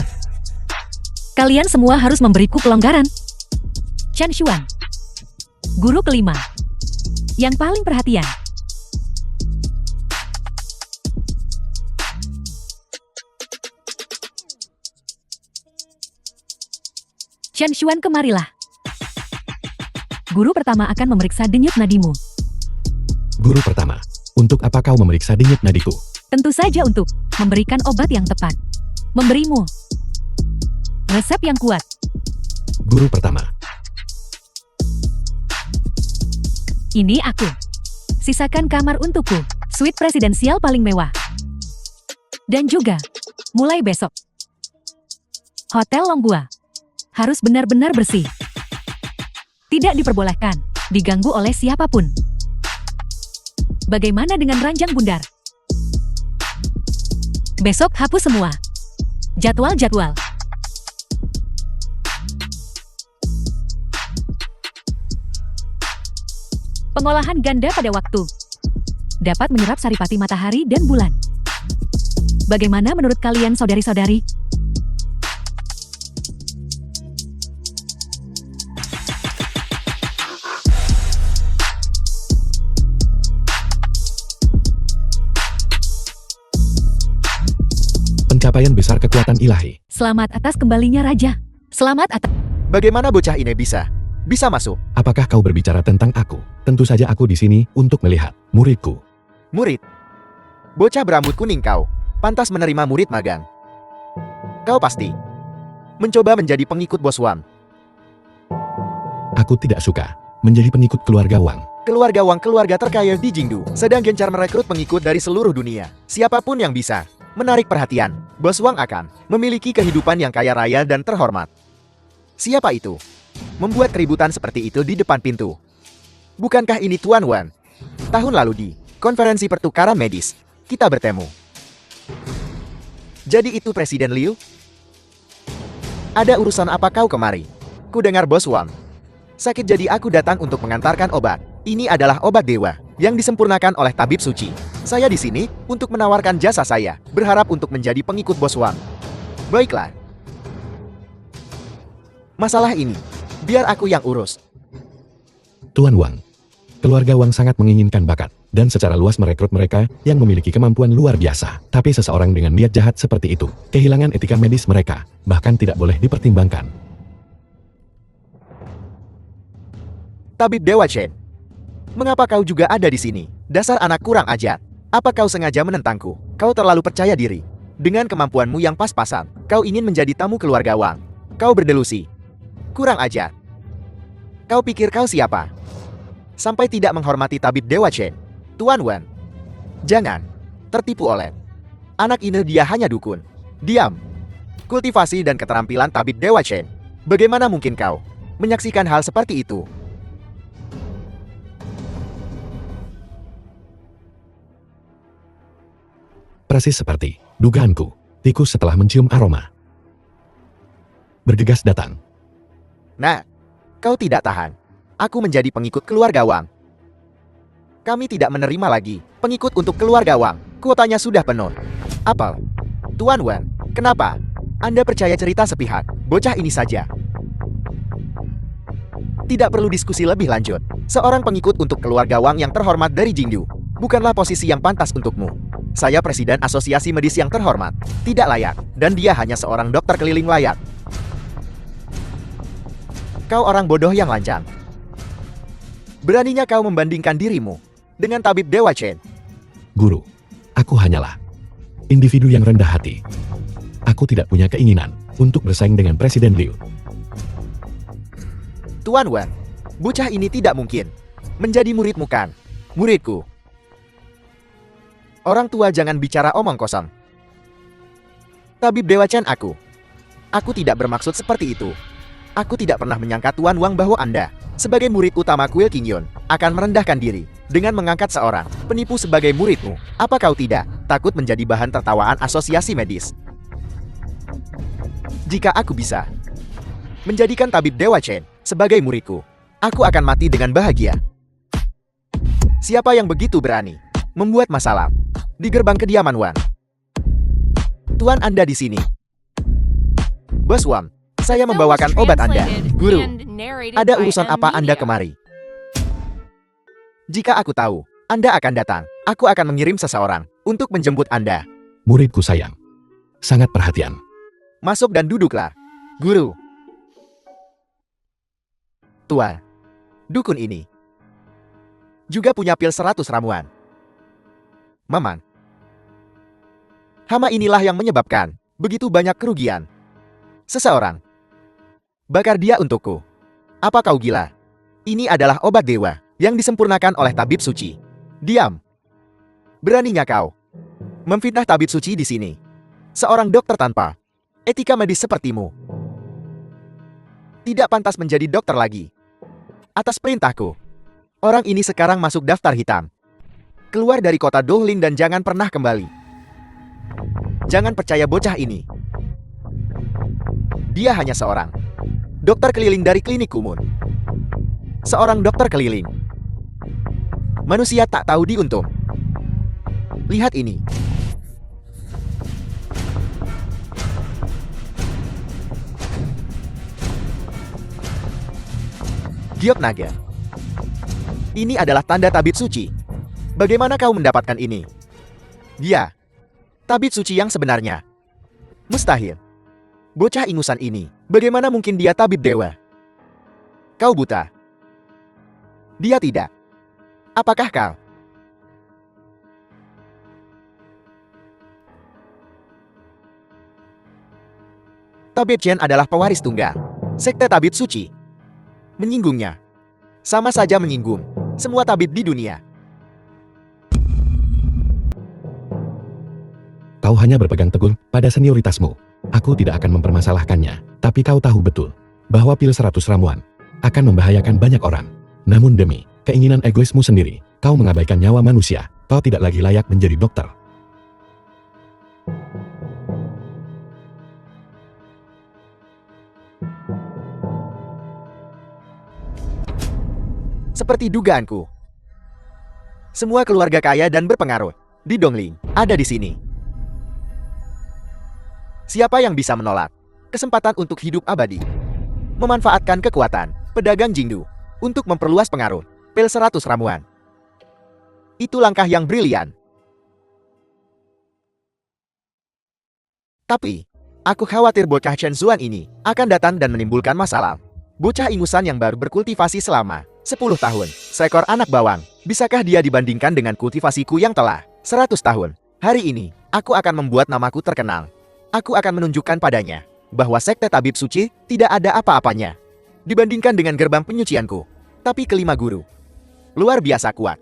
E: Kalian semua harus memberiku kelonggaran. Chen Xuan. Guru kelima. Yang paling perhatian. Chen Xuan, kemarilah. Guru pertama akan memeriksa denyut nadimu.
C: Guru pertama, untuk apa kau memeriksa denyut nadiku?
E: Tentu saja untuk memberikan obat yang tepat. Memberimu resep yang kuat.
C: Guru pertama,
E: Ini aku. Sisakan kamar untukku. Suite presidensial paling mewah. Dan juga, mulai besok, Hotel Longhua harus benar-benar bersih. Tidak diperbolehkan diganggu oleh siapapun. Bagaimana dengan ranjang bundar? Besok hapus semua jadwal-jadwal. Pengolahan ganda pada waktu dapat menyerap saripati matahari dan bulan. Bagaimana menurut kalian, saudari-saudari?
C: pencapaian besar kekuatan ilahi.
E: Selamat atas kembalinya Raja. Selamat atas...
B: Bagaimana bocah ini bisa masuk?
C: Apakah kau berbicara tentang aku? Tentu saja aku di sini untuk melihat muridku.
B: Murid. Bocah berambut kuning kau, pantas menerima murid magang. Kau pasti mencoba menjadi pengikut Bos Wang.
C: Aku tidak suka menjadi pengikut keluarga Wang.
B: Keluarga Wang keluarga terkaya di Jingdu, sedang gencar merekrut pengikut dari seluruh dunia. Siapapun yang bisa menarik perhatian, Bos Wang akan memiliki kehidupan yang kaya raya dan terhormat. Siapa itu? Membuat keributan seperti itu di depan pintu. Bukankah ini Tuan Wan? Tahun lalu di konferensi pertukaran medis, kita bertemu. Jadi itu Presiden Liu? Ada urusan apa kau kemari? Ku dengar Bos Wang sakit, jadi aku datang untuk mengantarkan obat. Ini adalah obat dewa yang disempurnakan oleh tabib suci. Saya di sini untuk menawarkan jasa saya, berharap untuk menjadi pengikut Bos Wang. Baiklah. Masalah ini, biar aku yang urus.
C: Tuan Wang, keluarga Wang sangat menginginkan bakat dan secara luas merekrut mereka yang memiliki kemampuan luar biasa. Tapi seseorang dengan niat jahat seperti itu, kehilangan etika medis mereka, bahkan tidak boleh dipertimbangkan.
B: Tabib Dewa Chen, mengapa kau juga ada di sini? Dasar anak kurang ajar. Apa kau sengaja menentangku? Kau terlalu percaya diri. Dengan kemampuanmu yang pas-pasan, kau ingin menjadi tamu keluarga Wang. Kau berdelusi. Kurang ajar. Kau pikir kau siapa? Sampai tidak menghormati Tabib Dewa Chen. Tuan Wan, jangan tertipu oleh anak ini, dia hanya dukun. Diam. Kultivasi dan keterampilan Tabib Dewa Chen. Bagaimana mungkin kau menyaksikan hal seperti itu?
C: Persis seperti dugaanku, tikus setelah mencium aroma bergegas datang.
B: Nah, kau tidak tahan. Aku menjadi pengikut keluarga Wang. Kami tidak menerima lagi pengikut untuk keluarga Wang. Kuotanya sudah penuh. Apa? Tuan Wan, kenapa Anda percaya cerita sepihak bocah ini saja? Tidak perlu diskusi lebih lanjut. Seorang pengikut untuk keluarga Wang yang terhormat dari Jingdu bukanlah posisi yang pantas untukmu. Saya Presiden Asosiasi Medis yang terhormat. Tidak layak. Dan dia hanya seorang dokter keliling layak. Kau orang bodoh yang lancang. Beraninya kau membandingkan dirimu dengan Tabib Dewa Chen.
C: Guru, aku hanyalah individu yang rendah hati. Aku tidak punya keinginan untuk bersaing dengan Presiden Liu.
B: Tuan Wan, bocah ini tidak mungkin menjadi muridmu kan? Muridku. Orang tua jangan bicara omong kosong. Tabib Dewa Chen aku. Aku tidak bermaksud seperti itu. Aku tidak pernah menyangka Tuan Wang bahwa Anda, sebagai murid utama Kuil Qingyun, akan merendahkan diri dengan mengangkat seorang penipu sebagai muridmu. Apa kau tidak takut menjadi bahan tertawaan asosiasi medis? Jika aku bisa menjadikan Tabib Dewa Chen sebagai muridku, aku akan mati dengan bahagia. Siapa yang begitu berani membuat masalah di gerbang kediaman Wan? Tuan Anda di sini. Bos Wang, saya membawakan obat Anda. Guru, ada urusan apa Anda kemari? Jika aku tahu Anda akan datang, aku akan mengirim seseorang untuk menjemput Anda.
C: Muridku sayang. Sangat perhatian.
B: Masuk dan duduklah. Guru. Tua, dukun ini juga punya pil 100 ramuan. Mamang, hama inilah yang menyebabkan begitu banyak kerugian. Seseorang bakar dia untukku. Apa kau gila? Ini adalah obat dewa yang disempurnakan oleh tabib suci. Diam. Beraninya kau memfitnah tabib suci di sini. Seorang dokter tanpa etika medis sepertimu tidak pantas menjadi dokter lagi. Atas perintahku, orang ini sekarang masuk daftar hitam. Keluar dari kota Dohlin dan jangan pernah kembali. Jangan percaya bocah ini. Dia hanya seorang dokter keliling dari klinik Kumun. Seorang dokter keliling. Manusia tak tahu diuntung. Lihat ini. Giok naga. Ini adalah tanda tabib suci. Bagaimana kau mendapatkan ini? Dia tabib suci yang sebenarnya. Mustahil. Bocah ingusan ini, bagaimana mungkin dia tabib dewa? Kau buta. Dia tidak. Apakah kau? Tabib Chen adalah pewaris tunggal sekte tabib suci. Menyinggungnya sama saja menyinggung semua tabib di dunia.
C: Kau hanya berpegang teguh pada senioritasmu. Aku tidak akan mempermasalahkannya. Tapi kau tahu betul bahwa pil 100 ramuan akan membahayakan banyak orang. Namun demi keinginan egoismu sendiri, kau mengabaikan nyawa manusia. Kau tidak lagi layak menjadi dokter.
B: Seperti dugaanku, semua keluarga kaya dan berpengaruh di Dongling ada di sini. Siapa yang bisa menolak kesempatan untuk hidup abadi? Memanfaatkan kekuatan pedagang Jingdu untuk memperluas pengaruh pil 100 ramuan. Itu langkah yang brilian. Tapi, aku khawatir bocah Chen Zuan ini akan datang dan menimbulkan masalah. Bocah ingusan yang baru berkultivasi selama 10 tahun, seekor anak bawang. Bisakah dia dibandingkan dengan kultivasiku yang telah 100 tahun? Hari ini, aku akan membuat namaku terkenal. Aku akan menunjukkan padanya bahwa sekte tabib suci tidak ada apa-apanya dibandingkan dengan gerbang penyucianku. Tapi kelima guru luar biasa kuat.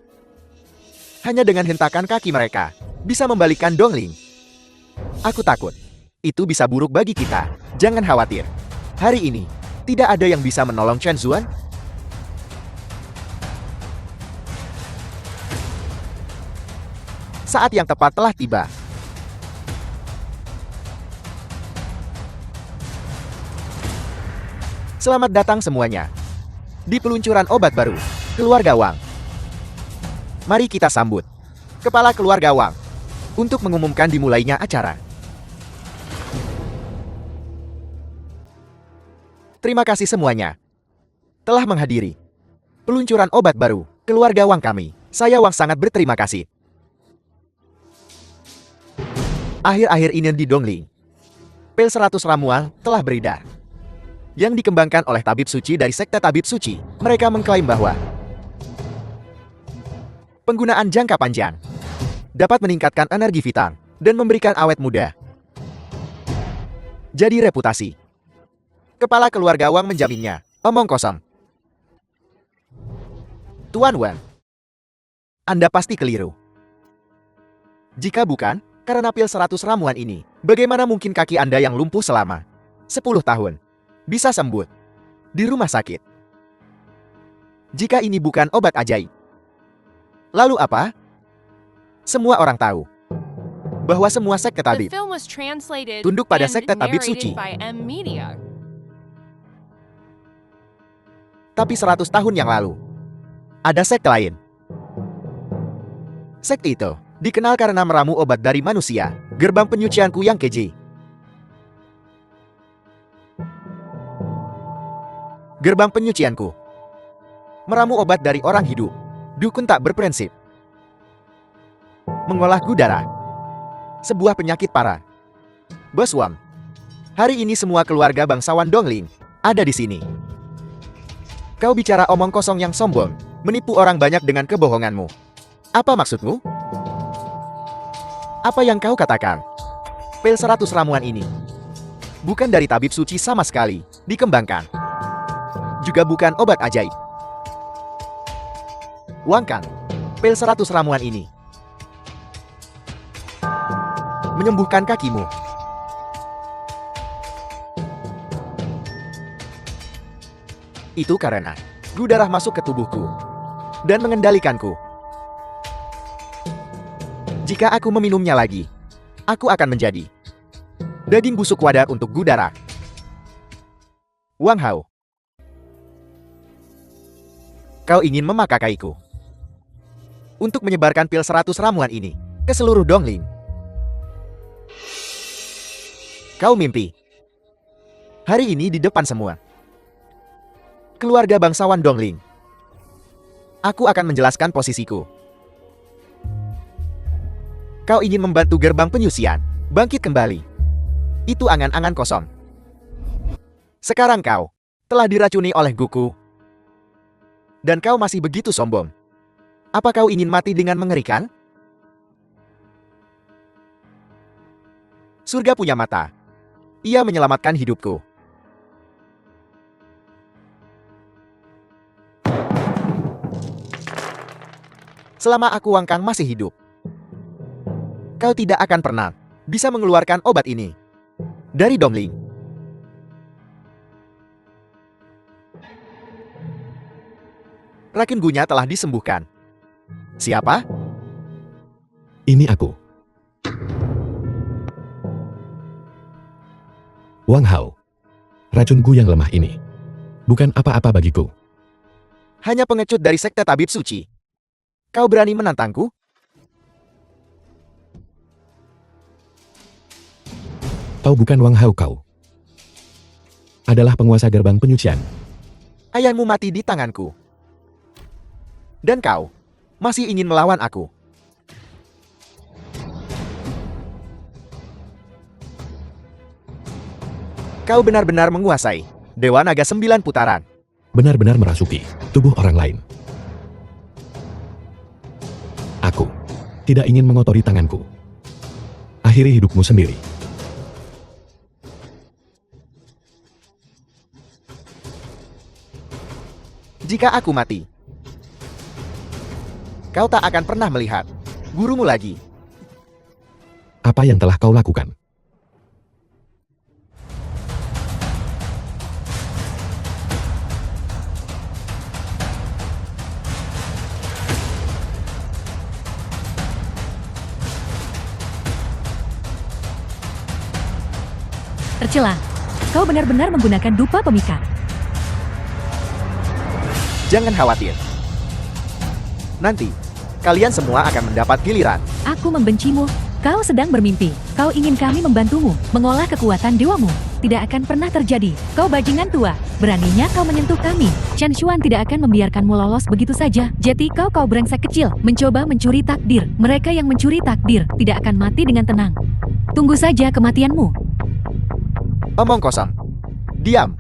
B: Hanya dengan hentakan kaki mereka bisa membalikkan Dongling. Aku takut itu bisa buruk bagi kita. Jangan khawatir. Hari ini tidak ada yang bisa menolong Chen Zuan. Saat yang tepat telah tiba. Selamat datang semuanya di peluncuran obat baru Keluarga Wang. Mari kita sambut Kepala Keluarga Wang untuk mengumumkan dimulainya acara. Terima kasih semuanya telah menghadiri peluncuran obat baru Keluarga Wang kami. Saya Wang sangat berterima kasih. Akhir-akhir ini di Dongling, pil 100 ramuan telah beredar yang dikembangkan oleh tabib suci dari sekte tabib suci. Mereka mengklaim bahwa penggunaan jangka panjang dapat meningkatkan energi vital dan memberikan awet muda. Jadi reputasi. Kepala Keluarga Wang menjaminnya. Omong kosong. Tuan Wan, Anda pasti keliru. Jika bukan, karena pil 100 ramuan ini, bagaimana mungkin kaki Anda yang lumpuh selama 10 tahun bisa sembuh di rumah sakit? Jika ini bukan obat ajaib, lalu apa? Semua orang tahu bahwa semua sekte
F: The
B: tabib
F: film was translated
B: tunduk pada
F: and
B: sekte tabib
F: narrated
B: suci.
F: by M Media.
B: Tapi 100 tahun yang lalu, ada sekte lain. Sekte itu dikenal karena meramu obat dari manusia, gerbang penyucianku yang keji. Gerbang penyucianku meramu obat dari orang hidup. Dukun tak berprinsip. Mengolah gudara. Sebuah penyakit parah. Bos Wam, hari ini semua keluarga bangsawan Dongling ada di sini. Kau bicara omong kosong yang sombong, menipu orang banyak dengan kebohonganmu. Apa maksudmu? Apa yang kau katakan? Pil 100 ramuan ini bukan dari tabib suci sama sekali, dikembangkan. Juga bukan obat ajaib. Uangkan pil 100 ramuan ini. Menyembuhkan kakimu. Itu karena gudara masuk ke tubuhku dan mengendalikanku. Jika aku meminumnya lagi, aku akan menjadi daging busuk wadah untuk gudara. Wang Hao, kau ingin memakaiku untuk menyebarkan pil 100 ramuan ini ke seluruh Dongling. Kau mimpi. Hari ini di depan semua keluarga bangsawan Dongling, aku akan menjelaskan posisiku. Kau ingin membantu gerbang penyucian bangkit kembali. Itu angan-angan kosong. Sekarang kau telah diracuni oleh Guku. Dan kau masih begitu sombong. Apa kau ingin mati dengan mengerikan? Surga punya mata. Ia menyelamatkan hidupku. Selama aku Wang Kang masih hidup, kau tidak akan pernah bisa mengeluarkan obat ini dari Dongling. Rakin Gunya telah disembuhkan. Siapa?
C: Ini aku. Wang Hao. Racunku yang lemah ini bukan apa-apa bagiku.
B: Hanya pengecut dari sekte tabib suci. Kau berani menantangku?
C: Kau bukan Wang Hao, kau adalah penguasa gerbang penyucian.
B: Ayahmu mati di tanganku. Dan kau masih ingin melawan aku. Kau benar-benar menguasai Dewa Naga 9 putaran.
C: Benar-benar merasuki tubuh orang lain. Aku tidak ingin mengotori tanganku. Akhiri hidupmu sendiri.
B: Jika aku mati, kau tak akan pernah melihat gurumu lagi.
C: Apa yang telah kau lakukan?
E: Tercela. Kau benar-benar menggunakan dupa pemikat.
B: Jangan khawatir. Nanti, kalian semua akan mendapat giliran.
E: Aku membencimu. Kau sedang bermimpi. Kau ingin kami membantumu mengolah kekuatan dewamu. Tidak akan pernah terjadi. Kau bajingan tua. Beraninya kau menyentuh kami. Chen Xuan tidak akan membiarkanmu lolos begitu saja. Jadi kau brengsek kecil. Mencoba mencuri takdir. Mereka yang mencuri takdir tidak akan mati dengan tenang. Tunggu saja kematianmu.
B: Omong kosong. Diam.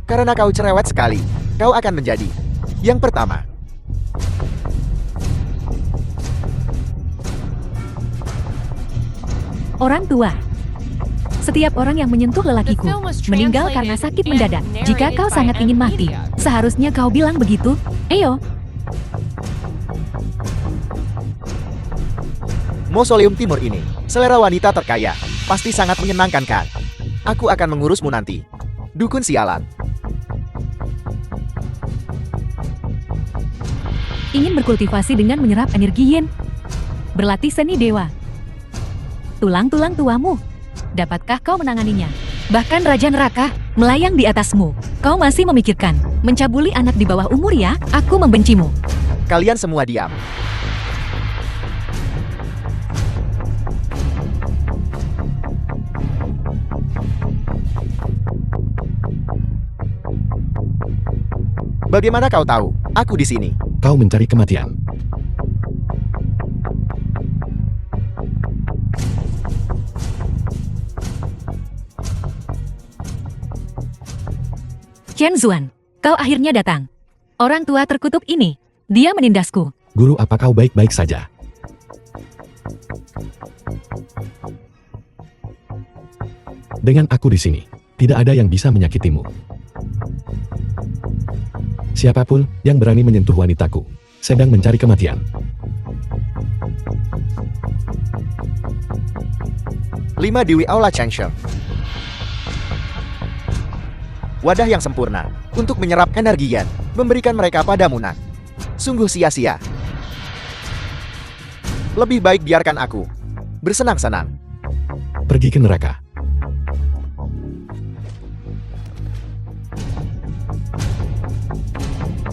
B: Karena kau cerewet sekali, kau akan menjadi yang pertama.
E: Orang tua. Setiap orang yang menyentuh lelakiku meninggal karena sakit mendadak. Jika kau sangat ingin mati, seharusnya kau bilang begitu. Eyo.
B: Mausoleum Timur ini, selera wanita terkaya, pasti sangat menyenangkan kan? Aku akan mengurusmu nanti. Dukun sialan.
E: Ingin berkultivasi dengan menyerap energi yin. Berlatih seni dewa. Tulang-tulang tuamu. Dapatkah kau menanganinya?
A: Bahkan Raja Neraka melayang di atasmu. Kau masih memikirkan mencabuli anak di bawah umur ya? Aku membencimu.
B: Kalian semua diam. Bagaimana kau tahu? Aku di sini.
C: Kau mencari kematian.
A: Chen Zuan, kau akhirnya datang. Orang tua terkutuk ini, dia menindasku.
C: Guru, apa kau baik-baik saja? Dengan aku di sini, tidak ada yang bisa menyakitimu. Siapapun yang berani menyentuh wanitaku, sedang mencari kematian.
B: 5 Dewi Aula Changsheng. Wadah yang sempurna untuk menyerap energi Yan, memberikan mereka pada Munak. Sungguh sia-sia. Lebih baik biarkan aku bersenang-senang.
C: Pergi ke neraka.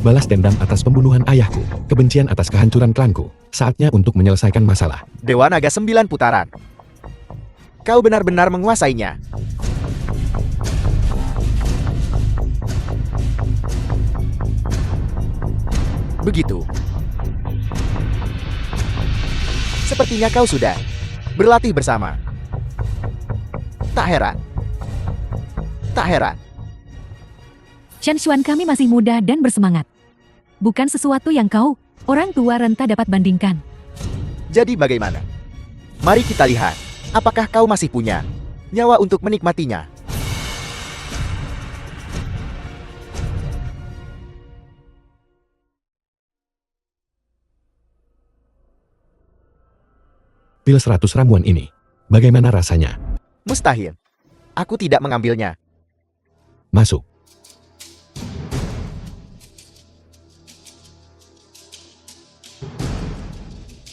C: Balas dendam atas pembunuhan ayahku, kebencian atas kehancuran klanku. Saatnya untuk menyelesaikan masalah.
B: Dewa Naga 9 putaran. Kau benar-benar menguasainya. Begitu. Sepertinya kau sudah berlatih bersama. Tak heran. Tak heran.
E: Chen Xuan, kami masih muda dan bersemangat. Bukan sesuatu yang kau, orang tua renta dapat bandingkan.
B: Jadi bagaimana? Mari kita lihat. Apakah kau masih punya nyawa untuk menikmatinya?
C: Pil 100 ramuan ini, bagaimana rasanya?
B: Mustahil. Aku tidak mengambilnya.
C: Masuk.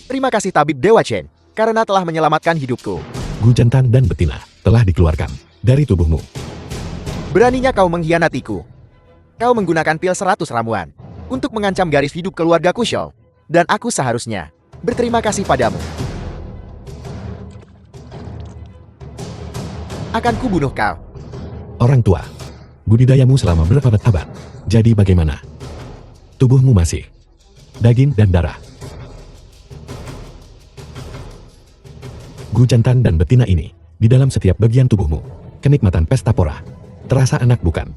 B: Terima kasih tabib Dewa Chen, karena telah menyelamatkan hidupku.
C: Gu jantan dan betina telah dikeluarkan dari tubuhmu.
B: Beraninya kau mengkhianatiku. Kau menggunakan pil 100 ramuan untuk mengancam garis hidup keluarga Kushou. Dan aku seharusnya berterima kasih padamu. Akan kubunuh kau.
C: Orang tua, budidayamu selama berabad-abad. Jadi bagaimana? Tubuhmu masih daging dan darah. Gu jantan dan betina ini, di dalam setiap bagian tubuhmu. Kenikmatan pesta pora. Terasa enak bukan?